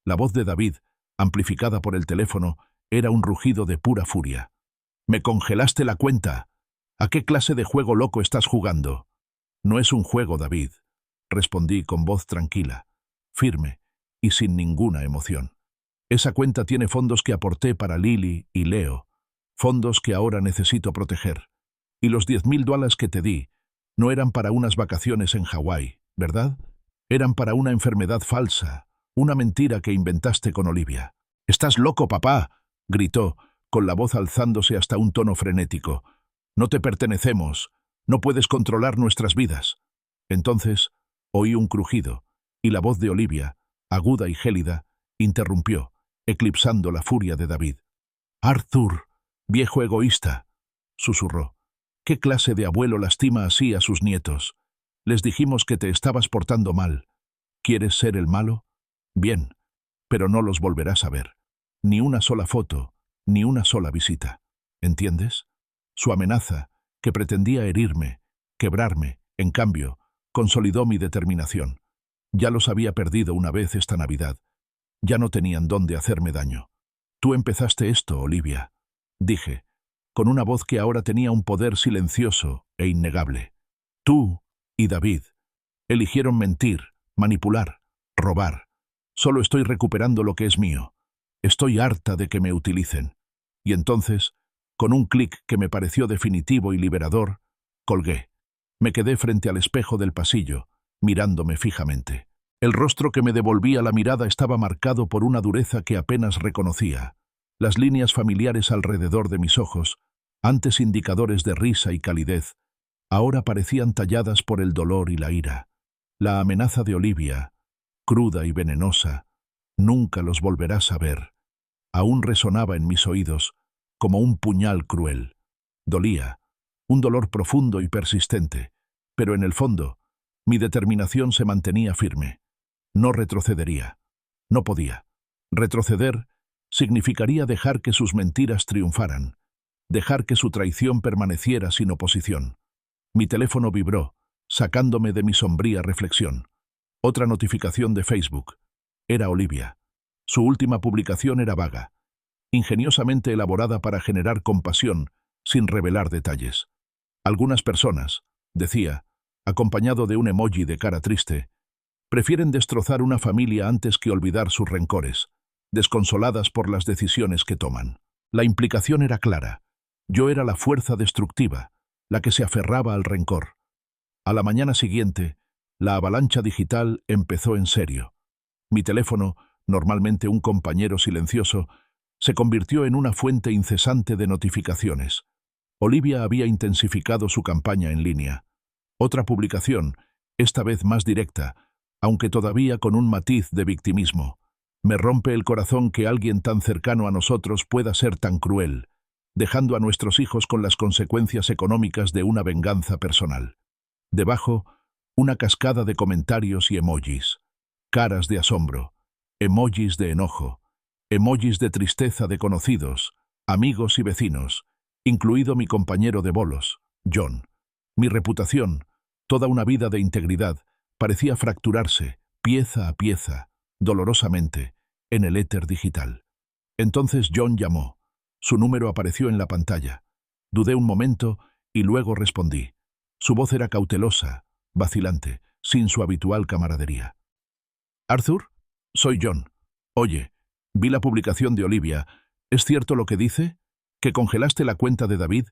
La voz de David, amplificada por el teléfono, era un rugido de pura furia. «Me congelaste la cuenta. ¿A qué clase de juego loco estás jugando?». «No es un juego, David», respondí con voz tranquila, firme y sin ninguna emoción. Esa cuenta tiene fondos que aporté para Lily y Leo, fondos que ahora necesito proteger. Y los $10,000 que te di no eran para unas vacaciones en Hawái, ¿verdad? Eran para una enfermedad falsa, una mentira que inventaste con Olivia. «¡Estás loco, papá!», gritó, con la voz alzándose hasta un tono frenético. «No te pertenecemos, no puedes controlar nuestras vidas». Entonces oí un crujido, y la voz de Olivia, aguda y gélida, interrumpió, eclipsando la furia de David. «Arthur, viejo egoísta», susurró. «¿Qué clase de abuelo lastima así a sus nietos? Les dijimos que te estabas portando mal. ¿Quieres ser el malo? Bien, pero no los volverás a ver. Ni una sola foto, ni una sola visita. ¿Entiendes? Su amenaza, que pretendía herirme, quebrarme, en cambio, consolidó mi determinación. Ya los había perdido una vez esta Navidad. Ya no tenían dónde hacerme daño. Tú empezaste esto, Olivia», dije, con una voz que ahora tenía un poder silencioso e innegable. «Tú y David eligieron mentir, manipular, robar. Solo estoy recuperando lo que es mío. Estoy harta de que me utilicen». Y entonces, con un clic que me pareció definitivo y liberador, colgué. Me quedé frente al espejo del pasillo, mirándome fijamente. El rostro que me devolvía la mirada estaba marcado por una dureza que apenas reconocía. Las líneas familiares alrededor de mis ojos, antes indicadores de risa y calidez, ahora parecían talladas por el dolor y la ira. La amenaza de Olivia, cruda y venenosa, «nunca los volverás a ver», aún resonaba en mis oídos como un puñal cruel. Dolía, un dolor profundo y persistente, pero en el fondo, mi determinación se mantenía firme. No retrocedería. No podía. Retroceder significaría dejar que sus mentiras triunfaran, dejar que su traición permaneciera sin oposición. Mi teléfono vibró, sacándome de mi sombría reflexión. Otra notificación de Facebook. Era Olivia. Su última publicación era vaga, ingeniosamente elaborada para generar compasión, sin revelar detalles. Algunas personas, decía, acompañado de un emoji de cara triste, prefieren destrozar una familia antes que olvidar sus rencores, desconsoladas por las decisiones que toman. La implicación era clara. Yo era la fuerza destructiva, la que se aferraba al rencor. A la mañana siguiente, la avalancha digital empezó en serio. Mi teléfono, normalmente un compañero silencioso, se convirtió en una fuente incesante de notificaciones. Olivia había intensificado su campaña en línea. Otra publicación, esta vez más directa, aunque todavía con un matiz de victimismo. Me rompe el corazón que alguien tan cercano a nosotros pueda ser tan cruel, dejando a nuestros hijos con las consecuencias económicas de una venganza personal. Debajo, una cascada de comentarios y emojis. Caras de asombro, emojis de enojo, emojis de tristeza de conocidos, amigos y vecinos, incluido mi compañero de bolos, John. Mi reputación, toda una vida de integridad, parecía fracturarse, pieza a pieza, dolorosamente, en el éter digital. Entonces John llamó. Su número apareció en la pantalla. Dudé un momento y luego respondí. Su voz era cautelosa, vacilante, sin su habitual camaradería. «¿Arthur? Soy John. Oye, vi la publicación de Olivia. ¿Es cierto lo que dice? ¿Que congelaste la cuenta de David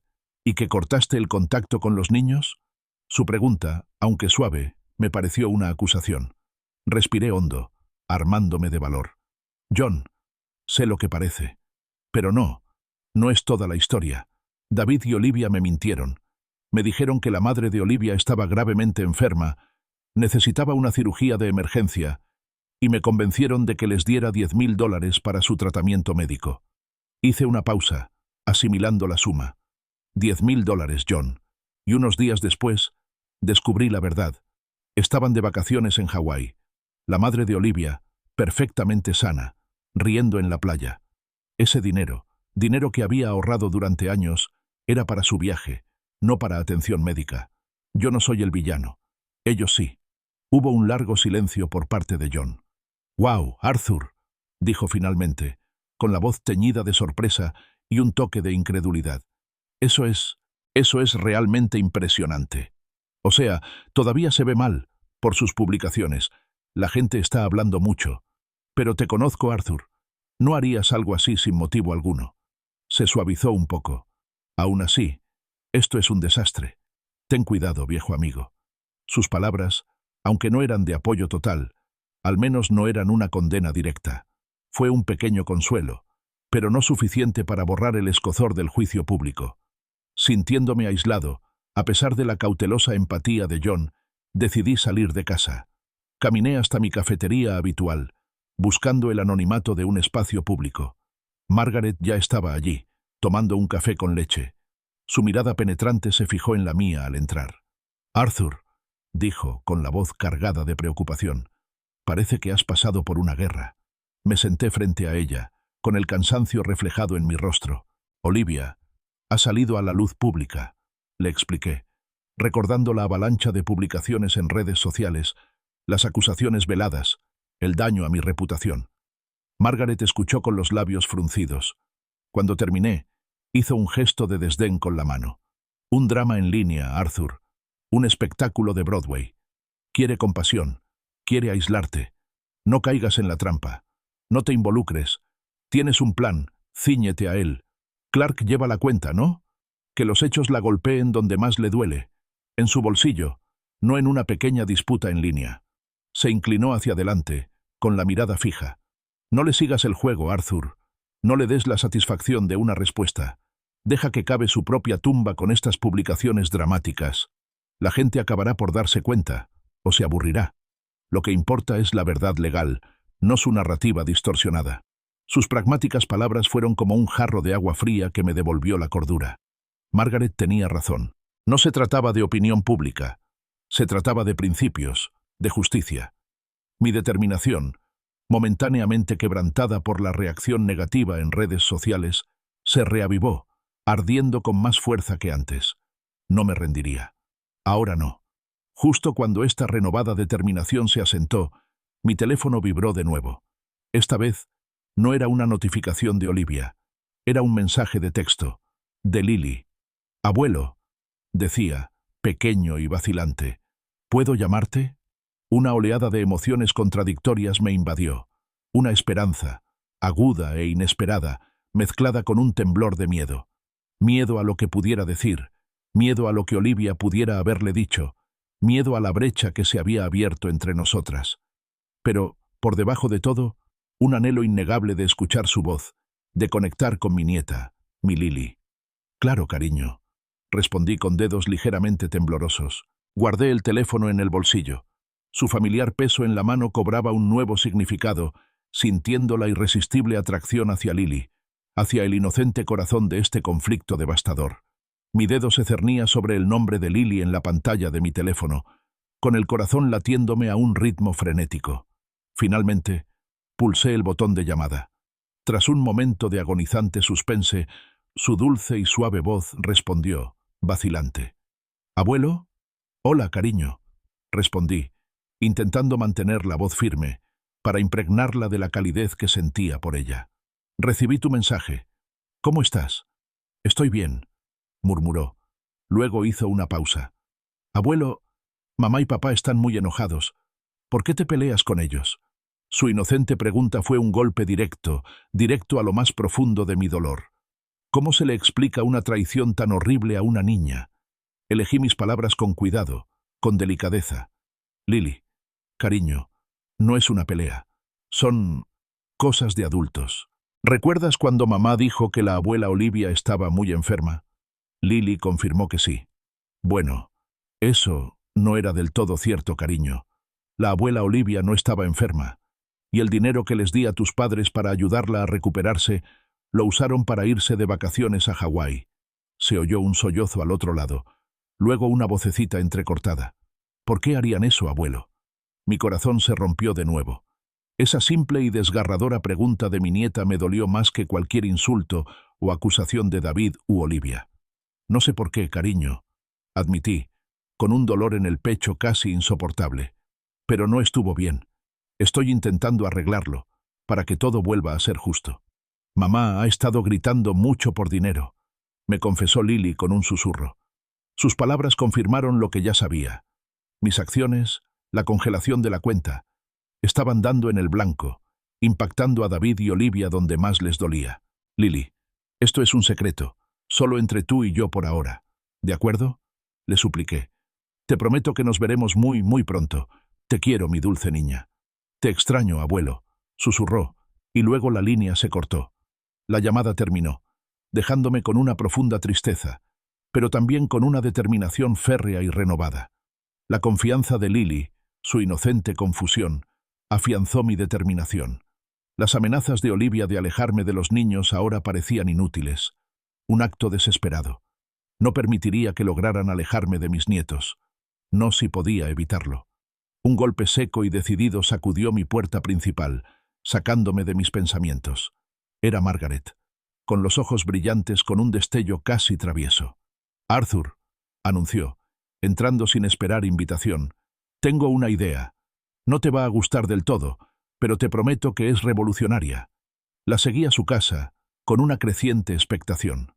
y que cortaste el contacto con los niños?» Su pregunta, aunque suave, me pareció una acusación. Respiré hondo, armándome de valor. «John, sé lo que parece. Pero no es toda la historia. David y Olivia me mintieron. Me dijeron que la madre de Olivia estaba gravemente enferma, necesitaba una cirugía de emergencia, y me convencieron de que les diera $10,000 para su tratamiento médico. Hice una pausa, asimilando la suma. $10,000, John. Y unos días después, descubrí la verdad. Estaban de vacaciones en Hawái. La madre de Olivia, perfectamente sana, riendo en la playa. Ese dinero que había ahorrado durante años, era para su viaje, no para atención médica. Yo no soy el villano. Ellos sí. Hubo un largo silencio por parte de John. «¡Wow, Arthur!», dijo finalmente, con la voz teñida de sorpresa y un toque de incredulidad. Eso es realmente impresionante. O sea, todavía se ve mal, por sus publicaciones. La gente está hablando mucho. Pero te conozco, Arthur. No harías algo así sin motivo alguno. Se suavizó un poco. Aún así, esto es un desastre. Ten cuidado, viejo amigo. Sus palabras, aunque no eran de apoyo total, al menos no eran una condena directa. Fue un pequeño consuelo, pero no suficiente para borrar el escozor del juicio público. Sintiéndome aislado, a pesar de la cautelosa empatía de John, decidí salir de casa. Caminé hasta mi cafetería habitual, buscando el anonimato de un espacio público. Margaret ya estaba allí, tomando un café con leche. Su mirada penetrante se fijó en la mía al entrar. «Arthur», dijo, con la voz cargada de preocupación, «parece que has pasado por una guerra». Me senté frente a ella, con el cansancio reflejado en mi rostro. «Olivia ha salido a la luz pública», le expliqué, recordando la avalancha de publicaciones en redes sociales, las acusaciones veladas, el daño a mi reputación. Margaret escuchó con los labios fruncidos. Cuando terminé, hizo un gesto de desdén con la mano. «Un drama en línea, Arthur. Un espectáculo de Broadway. Quiere compasión. Quiere aislarte. No caigas en la trampa. No te involucres. Tienes un plan. Cíñete a él. Clark lleva la cuenta, ¿no? Que los hechos la golpeen donde más le duele. En su bolsillo, no en una pequeña disputa en línea». Se inclinó hacia adelante, con la mirada fija. «No le sigas el juego, Arthur. No le des la satisfacción de una respuesta. Deja que cabe su propia tumba con estas publicaciones dramáticas. La gente acabará por darse cuenta, o se aburrirá. Lo que importa es la verdad legal, no su narrativa distorsionada». Sus pragmáticas palabras fueron como un jarro de agua fría que me devolvió la cordura. Margaret tenía razón. No se trataba de opinión pública. Se trataba de principios, de justicia. Mi determinación, momentáneamente quebrantada por la reacción negativa en redes sociales, se reavivó, ardiendo con más fuerza que antes. No me rendiría. Ahora no. Justo cuando esta renovada determinación se asentó, mi teléfono vibró de nuevo. Esta vez, no era una notificación de Olivia. Era un mensaje de texto, de Lily. «Abuelo», decía, pequeño y vacilante, «¿puedo llamarte?». Una oleada de emociones contradictorias me invadió. Una esperanza, aguda e inesperada, mezclada con un temblor de miedo. Miedo a lo que pudiera decir, miedo a lo que Olivia pudiera haberle dicho, miedo a la brecha que se había abierto entre nosotras. Pero, por debajo de todo, un anhelo innegable de escuchar su voz, de conectar con mi nieta, mi Lily. «Claro, cariño», respondí con dedos ligeramente temblorosos. Guardé el teléfono en el bolsillo. Su familiar peso en la mano cobraba un nuevo significado, sintiendo la irresistible atracción hacia Lily, hacia el inocente corazón de este conflicto devastador. Mi dedo se cernía sobre el nombre de Lily en la pantalla de mi teléfono, con el corazón latiéndome a un ritmo frenético. Finalmente, pulsé el botón de llamada. Tras un momento de agonizante suspense, su dulce y suave voz respondió, vacilante. «¿Abuelo?» «Hola, cariño», respondí, intentando mantener la voz firme, para impregnarla de la calidez que sentía por ella. «Recibí tu mensaje. ¿Cómo estás?» «Estoy bien», murmuró. Luego hizo una pausa. «Abuelo, mamá y papá están muy enojados. ¿Por qué te peleas con ellos?» Su inocente pregunta fue un golpe directo, directo a lo más profundo de mi dolor. ¿Cómo se le explica una traición tan horrible a una niña? Elegí mis palabras con cuidado, con delicadeza. «Lily, cariño, no es una pelea. Son cosas de adultos. ¿Recuerdas cuando mamá dijo que la abuela Olivia estaba muy enferma?» Lily confirmó que sí. «Bueno, eso no era del todo cierto, cariño. La abuela Olivia no estaba enferma, y el dinero que les di a tus padres para ayudarla a recuperarse lo usaron para irse de vacaciones a Hawái». Se oyó un sollozo al otro lado, luego una vocecita entrecortada. «¿Por qué harían eso, abuelo?» Mi corazón se rompió de nuevo. Esa simple y desgarradora pregunta de mi nieta me dolió más que cualquier insulto o acusación de David u Olivia. «No sé por qué, cariño», admití, con un dolor en el pecho casi insoportable. «Pero no estuvo bien. Estoy intentando arreglarlo, para que todo vuelva a ser justo. Mamá ha estado gritando mucho por dinero», me confesó Lily con un susurro. Sus palabras confirmaron lo que ya sabía. Mis acciones, la congelación de la cuenta, estaban dando en el blanco, impactando a David y Olivia donde más les dolía. Lily, esto es un secreto, solo entre tú y yo por ahora. ¿De acuerdo? Le supliqué. Te prometo que nos veremos muy, muy pronto. Te quiero, mi dulce niña. Te extraño, abuelo, susurró, y luego la línea se cortó. La llamada terminó, dejándome con una profunda tristeza, pero también con una determinación férrea y renovada. La confianza de Lily, su inocente confusión, afianzó mi determinación. Las amenazas de Olivia de alejarme de los niños ahora parecían inútiles. Un acto desesperado. No permitiría que lograran alejarme de mis nietos. No si podía evitarlo. Un golpe seco y decidido sacudió mi puerta principal, sacándome de mis pensamientos. Era Margaret, con los ojos brillantes con un destello casi travieso. «Arthur», anunció, entrando sin esperar invitación, «tengo una idea. No te va a gustar del todo, pero te prometo que es revolucionaria». La seguí a su casa, con una creciente expectación.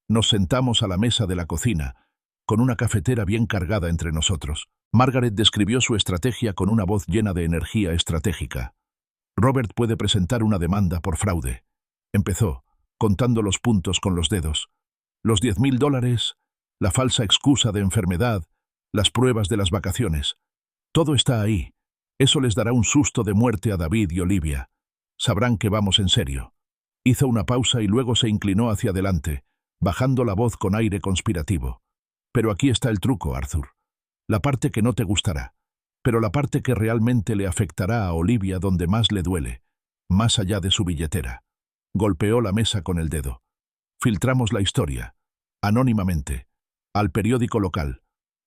Nos sentamos a la mesa de la cocina, con una cafetera bien cargada entre nosotros. Margaret describió su estrategia con una voz llena de energía estratégica. «Robert puede presentar una demanda por fraude», empezó, contando los puntos con los dedos. «Los $10.000, la falsa excusa de enfermedad, las pruebas de las vacaciones. Todo está ahí. Eso les dará un susto de muerte a David y Olivia. Sabrán que vamos en serio». Hizo una pausa y luego se inclinó hacia adelante, bajando la voz con aire conspirativo. «Pero aquí está el truco, Arthur. La parte que no te gustará, pero la parte que realmente le afectará a Olivia donde más le duele, más allá de su billetera». Golpeó la mesa con el dedo. «Filtramos la historia, anónimamente, al periódico local.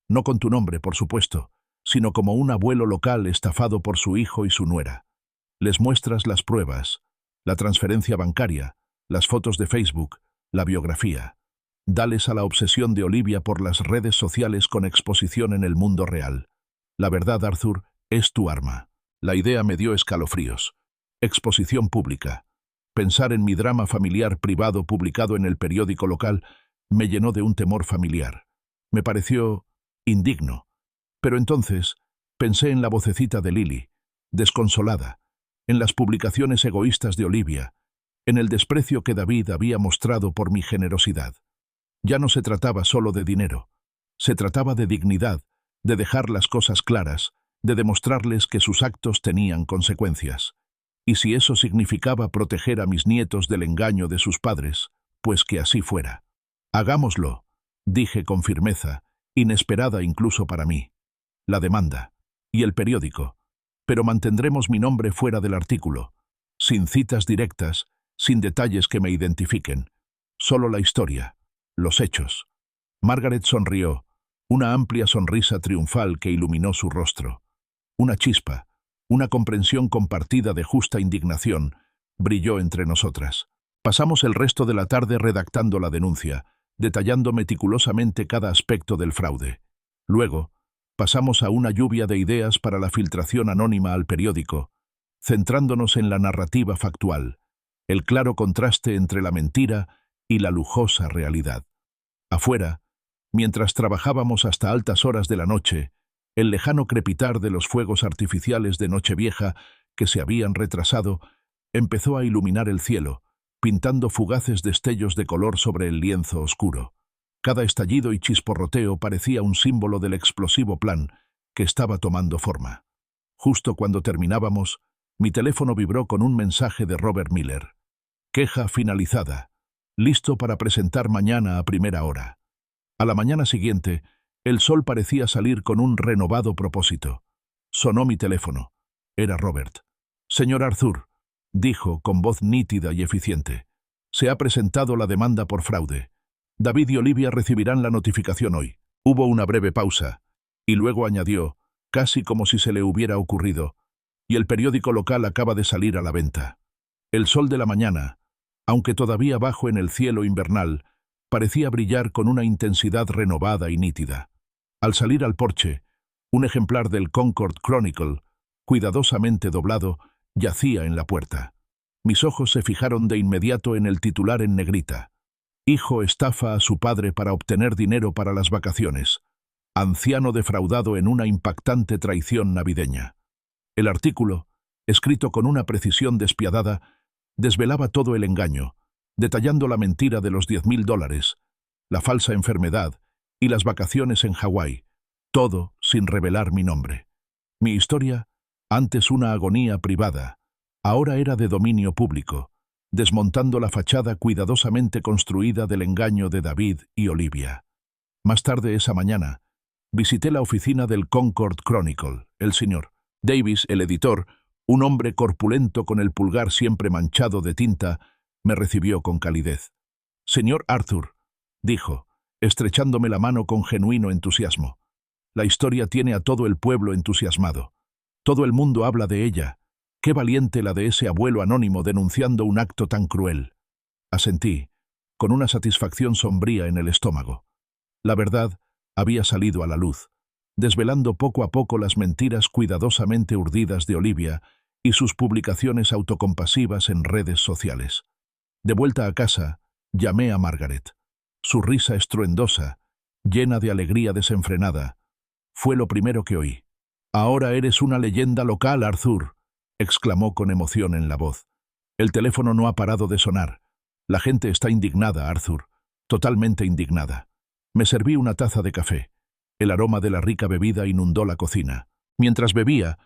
No con tu nombre, por supuesto, sino como un abuelo local estafado por su hijo y su nuera. Les muestras las pruebas, la transferencia bancaria, las fotos de Facebook, la biografía. Dales a la obsesión de Olivia por las redes sociales con exposición en el mundo real. La verdad, Arthur, es tu arma». La idea me dio escalofríos. Exposición pública. Pensar en mi drama familiar privado publicado en el periódico local me llenó de un temor familiar. Me pareció indigno. Pero entonces pensé en la vocecita de Lily, desconsolada, en las publicaciones egoístas de Olivia, en el desprecio que David había mostrado por mi generosidad. Ya no se trataba solo de dinero. Se trataba de dignidad, de dejar las cosas claras, de demostrarles que sus actos tenían consecuencias. Y si eso significaba proteger a mis nietos del engaño de sus padres, pues que así fuera. «Hagámoslo», dije con firmeza, inesperada incluso para mí. «La demanda. Y el periódico. Pero mantendremos mi nombre fuera del artículo, sin citas directas, sin detalles que me identifiquen. Solo la historia, los hechos». Margaret sonrió, una amplia sonrisa triunfal que iluminó su rostro. Una chispa, una comprensión compartida de justa indignación, brilló entre nosotras. Pasamos el resto de la tarde redactando la denuncia, detallando meticulosamente cada aspecto del fraude. Luego, pasamos a una lluvia de ideas para la filtración anónima al periódico, centrándonos en la narrativa factual, el claro contraste entre la mentira y la lujosa realidad. Afuera, mientras trabajábamos hasta altas horas de la noche, el lejano crepitar de los fuegos artificiales de Nochevieja, que se habían retrasado, empezó a iluminar el cielo, pintando fugaces destellos de color sobre el lienzo oscuro. Cada estallido y chisporroteo parecía un símbolo del explosivo plan que estaba tomando forma. Justo cuando terminábamos, mi teléfono vibró con un mensaje de Robert Miller. «Queja finalizada. Listo para presentar mañana a primera hora». A la mañana siguiente, el sol parecía salir con un renovado propósito. Sonó mi teléfono. Era Robert. «Señor Arthur», dijo con voz nítida y eficiente, «se ha presentado la demanda por fraude. David y Olivia recibirán la notificación hoy». Hubo una breve pausa, y luego añadió, casi como si se le hubiera ocurrido, «y el periódico local acaba de salir a la venta». El sol de la mañana, aunque todavía bajo en el cielo invernal, parecía brillar con una intensidad renovada y nítida. Al salir al porche, un ejemplar del Concord Chronicle, cuidadosamente doblado, yacía en la puerta. Mis ojos se fijaron de inmediato en el titular en negrita. «Hijo estafa a su padre para obtener dinero para las vacaciones. Anciano defraudado en una impactante traición navideña». El artículo, escrito con una precisión despiadada, desvelaba todo el engaño, detallando la mentira de los $10.000, la falsa enfermedad y las vacaciones en Hawái, todo sin revelar mi nombre. Mi historia, antes una agonía privada, ahora era de dominio público, desmontando la fachada cuidadosamente construida del engaño de David y Olivia. Más tarde esa mañana, visité la oficina del Concord Chronicle. El señor Davis, el editor, un hombre corpulento con el pulgar siempre manchado de tinta, me recibió con calidez. «Señor Arthur», dijo, estrechándome la mano con genuino entusiasmo. «La historia tiene a todo el pueblo entusiasmado. Todo el mundo habla de ella. Qué valiente la de ese abuelo anónimo denunciando un acto tan cruel». Asentí, con una satisfacción sombría en el estómago. La verdad había salido a la luz, desvelando poco a poco las mentiras cuidadosamente urdidas de Olivia y sus publicaciones autocompasivas en redes sociales. De vuelta a casa, llamé a Margaret. Su risa estruendosa, llena de alegría desenfrenada, fue lo primero que oí. «Ahora eres una leyenda local, Arthur», exclamó con emoción en la voz. «El teléfono no ha parado de sonar. La gente está indignada, Arthur, totalmente indignada». Me serví una taza de café. El aroma de la rica bebida inundó la cocina. Mientras bebía,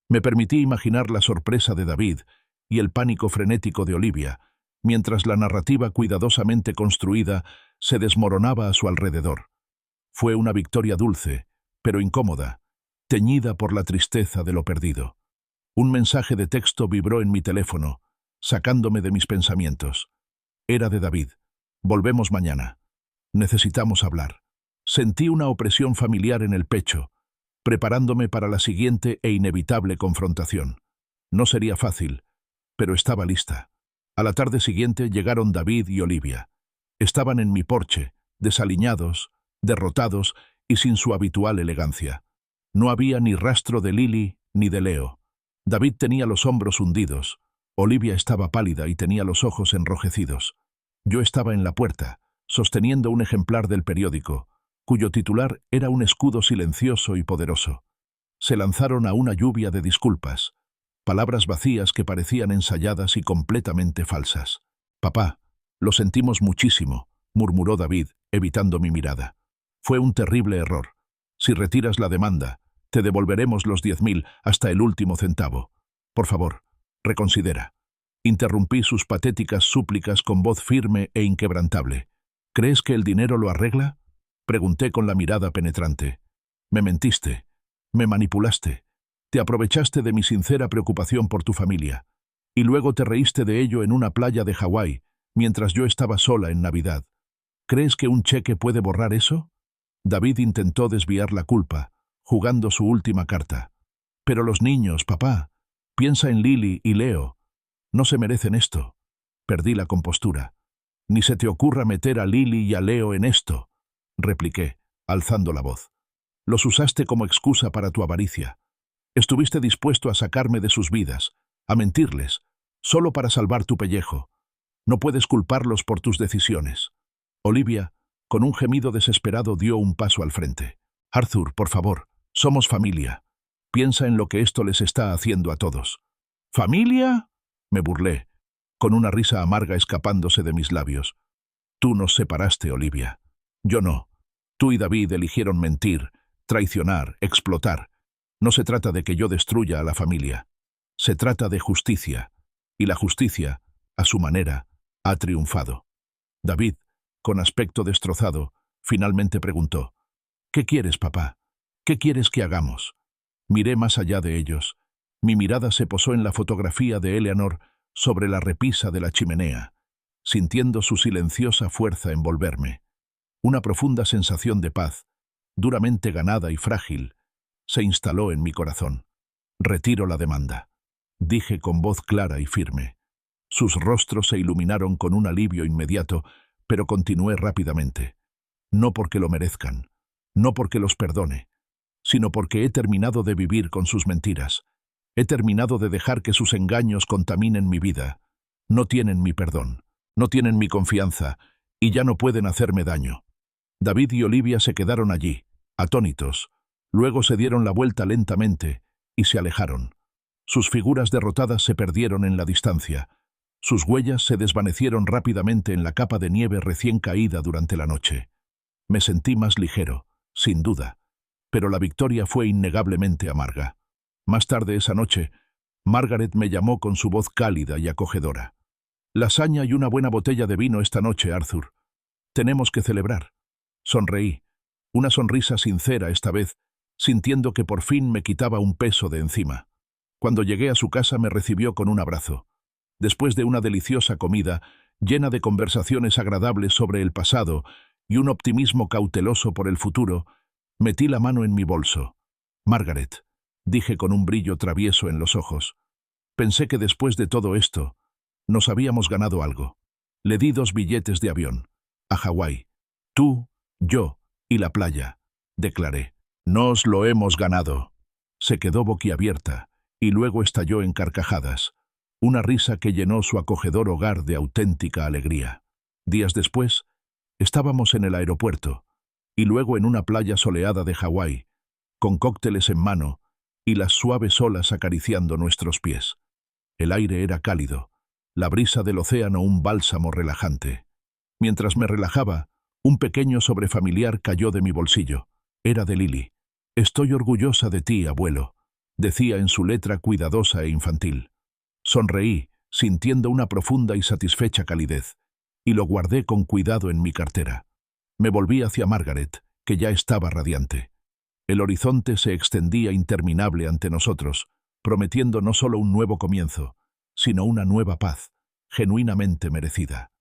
me permití imaginar la sorpresa de David y el pánico frenético de Olivia, mientras la narrativa cuidadosamente construida se desmoronaba a su alrededor. Fue una victoria dulce, pero incómoda, teñida por la tristeza de lo perdido. Un mensaje de texto vibró en mi teléfono, sacándome de mis pensamientos. Era de David. «Volvemos mañana. Necesitamos hablar». Sentí una opresión familiar en el pecho, preparándome para la siguiente e inevitable confrontación. No sería fácil, pero estaba lista. A la tarde siguiente llegaron David y Olivia. Estaban en mi porche, desaliñados, derrotados y sin su habitual elegancia. No había ni rastro de Lily ni de Leo. David tenía los hombros hundidos. Olivia estaba pálida y tenía los ojos enrojecidos. Yo estaba en la puerta, sosteniendo un ejemplar del periódico, cuyo titular era un escudo silencioso y poderoso. Se lanzaron a una lluvia de disculpas, palabras vacías que parecían ensayadas y completamente falsas. «Papá, lo sentimos muchísimo», murmuró David, evitando mi mirada. «Fue un terrible error. Si retiras la demanda, te devolveremos los 10.000 hasta el último centavo. Por favor, reconsidera». Interrumpí sus patéticas súplicas con voz firme e inquebrantable. «¿Crees que el dinero lo arregla?», pregunté con la mirada penetrante. «Me mentiste, me manipulaste, te aprovechaste de mi sincera preocupación por tu familia, y luego te reíste de ello en una playa de Hawái, mientras yo estaba sola en Navidad. ¿Crees que un cheque puede borrar eso?». David intentó desviar la culpa, jugando su última carta. «Pero los niños, papá, piensa en Lily y Leo. No se merecen esto». Perdí la compostura. «Ni se te ocurra meter a Lily y a Leo en esto», repliqué, alzando la voz. «Los usaste como excusa para tu avaricia. Estuviste dispuesto a sacarme de sus vidas, a mentirles, solo para salvar tu pellejo. No puedes culparlos por tus decisiones». Olivia, con un gemido desesperado, dio un paso al frente. «Arthur, por favor, somos familia. Piensa en lo que esto les está haciendo a todos». «¿Familia?», me burlé, con una risa amarga escapándose de mis labios. «Tú nos separaste, Olivia. Yo no. Tú y David eligieron mentir, traicionar, explotar. No se trata de que yo destruya a la familia. Se trata de justicia. Y la justicia, a su manera, ha triunfado». David, con aspecto destrozado, finalmente preguntó: «¿Qué quieres, papá? ¿Qué quieres que hagamos?». Miré más allá de ellos. Mi mirada se posó en la fotografía de Eleanor sobre la repisa de la chimenea, sintiendo su silenciosa fuerza envolverme. Una profunda sensación de paz, duramente ganada y frágil, se instaló en mi corazón. «Retiro la demanda», dije con voz clara y firme. Sus rostros se iluminaron con un alivio inmediato, pero continué rápidamente. «No porque lo merezcan, no porque los perdone, sino porque he terminado de vivir con sus mentiras. He terminado de dejar que sus engaños contaminen mi vida. No tienen mi perdón, no tienen mi confianza, y ya no pueden hacerme daño». David y Olivia se quedaron allí, atónitos. Luego se dieron la vuelta lentamente y se alejaron. Sus figuras derrotadas se perdieron en la distancia. Sus huellas se desvanecieron rápidamente en la capa de nieve recién caída durante la noche. Me sentí más ligero, sin duda, pero la victoria fue innegablemente amarga. Más tarde esa noche, Margaret me llamó con su voz cálida y acogedora. «Lasaña y una buena botella de vino esta noche, Arthur. Tenemos que celebrar». Sonreí, una sonrisa sincera esta vez, sintiendo que por fin me quitaba un peso de encima. Cuando llegué a su casa me recibió con un abrazo. Después de una deliciosa comida, llena de conversaciones agradables sobre el pasado y un optimismo cauteloso por el futuro, metí la mano en mi bolso. «Margaret», dije con un brillo travieso en los ojos. Pensé que después de todo esto, nos habíamos ganado algo. Le di 2 billetes de avión. A Hawái. Tú, yo y la playa, declaré. «Nos lo hemos ganado». Se quedó boquiabierta y luego estalló en carcajadas, una risa que llenó su acogedor hogar de auténtica alegría. Días después, estábamos en el aeropuerto y luego en una playa soleada de Hawái, con cócteles en mano y las suaves olas acariciando nuestros pies. El aire era cálido, la brisa del océano un bálsamo relajante. Mientras me relajaba, un pequeño sobrefamiliar cayó de mi bolsillo. Era de Lily. «Estoy orgullosa de ti, abuelo», decía en su letra cuidadosa e infantil. Sonreí, sintiendo una profunda y satisfecha calidez, y lo guardé con cuidado en mi cartera. Me volví hacia Margaret, que ya estaba radiante. El horizonte se extendía interminable ante nosotros, prometiendo no solo un nuevo comienzo, sino una nueva paz, genuinamente merecida.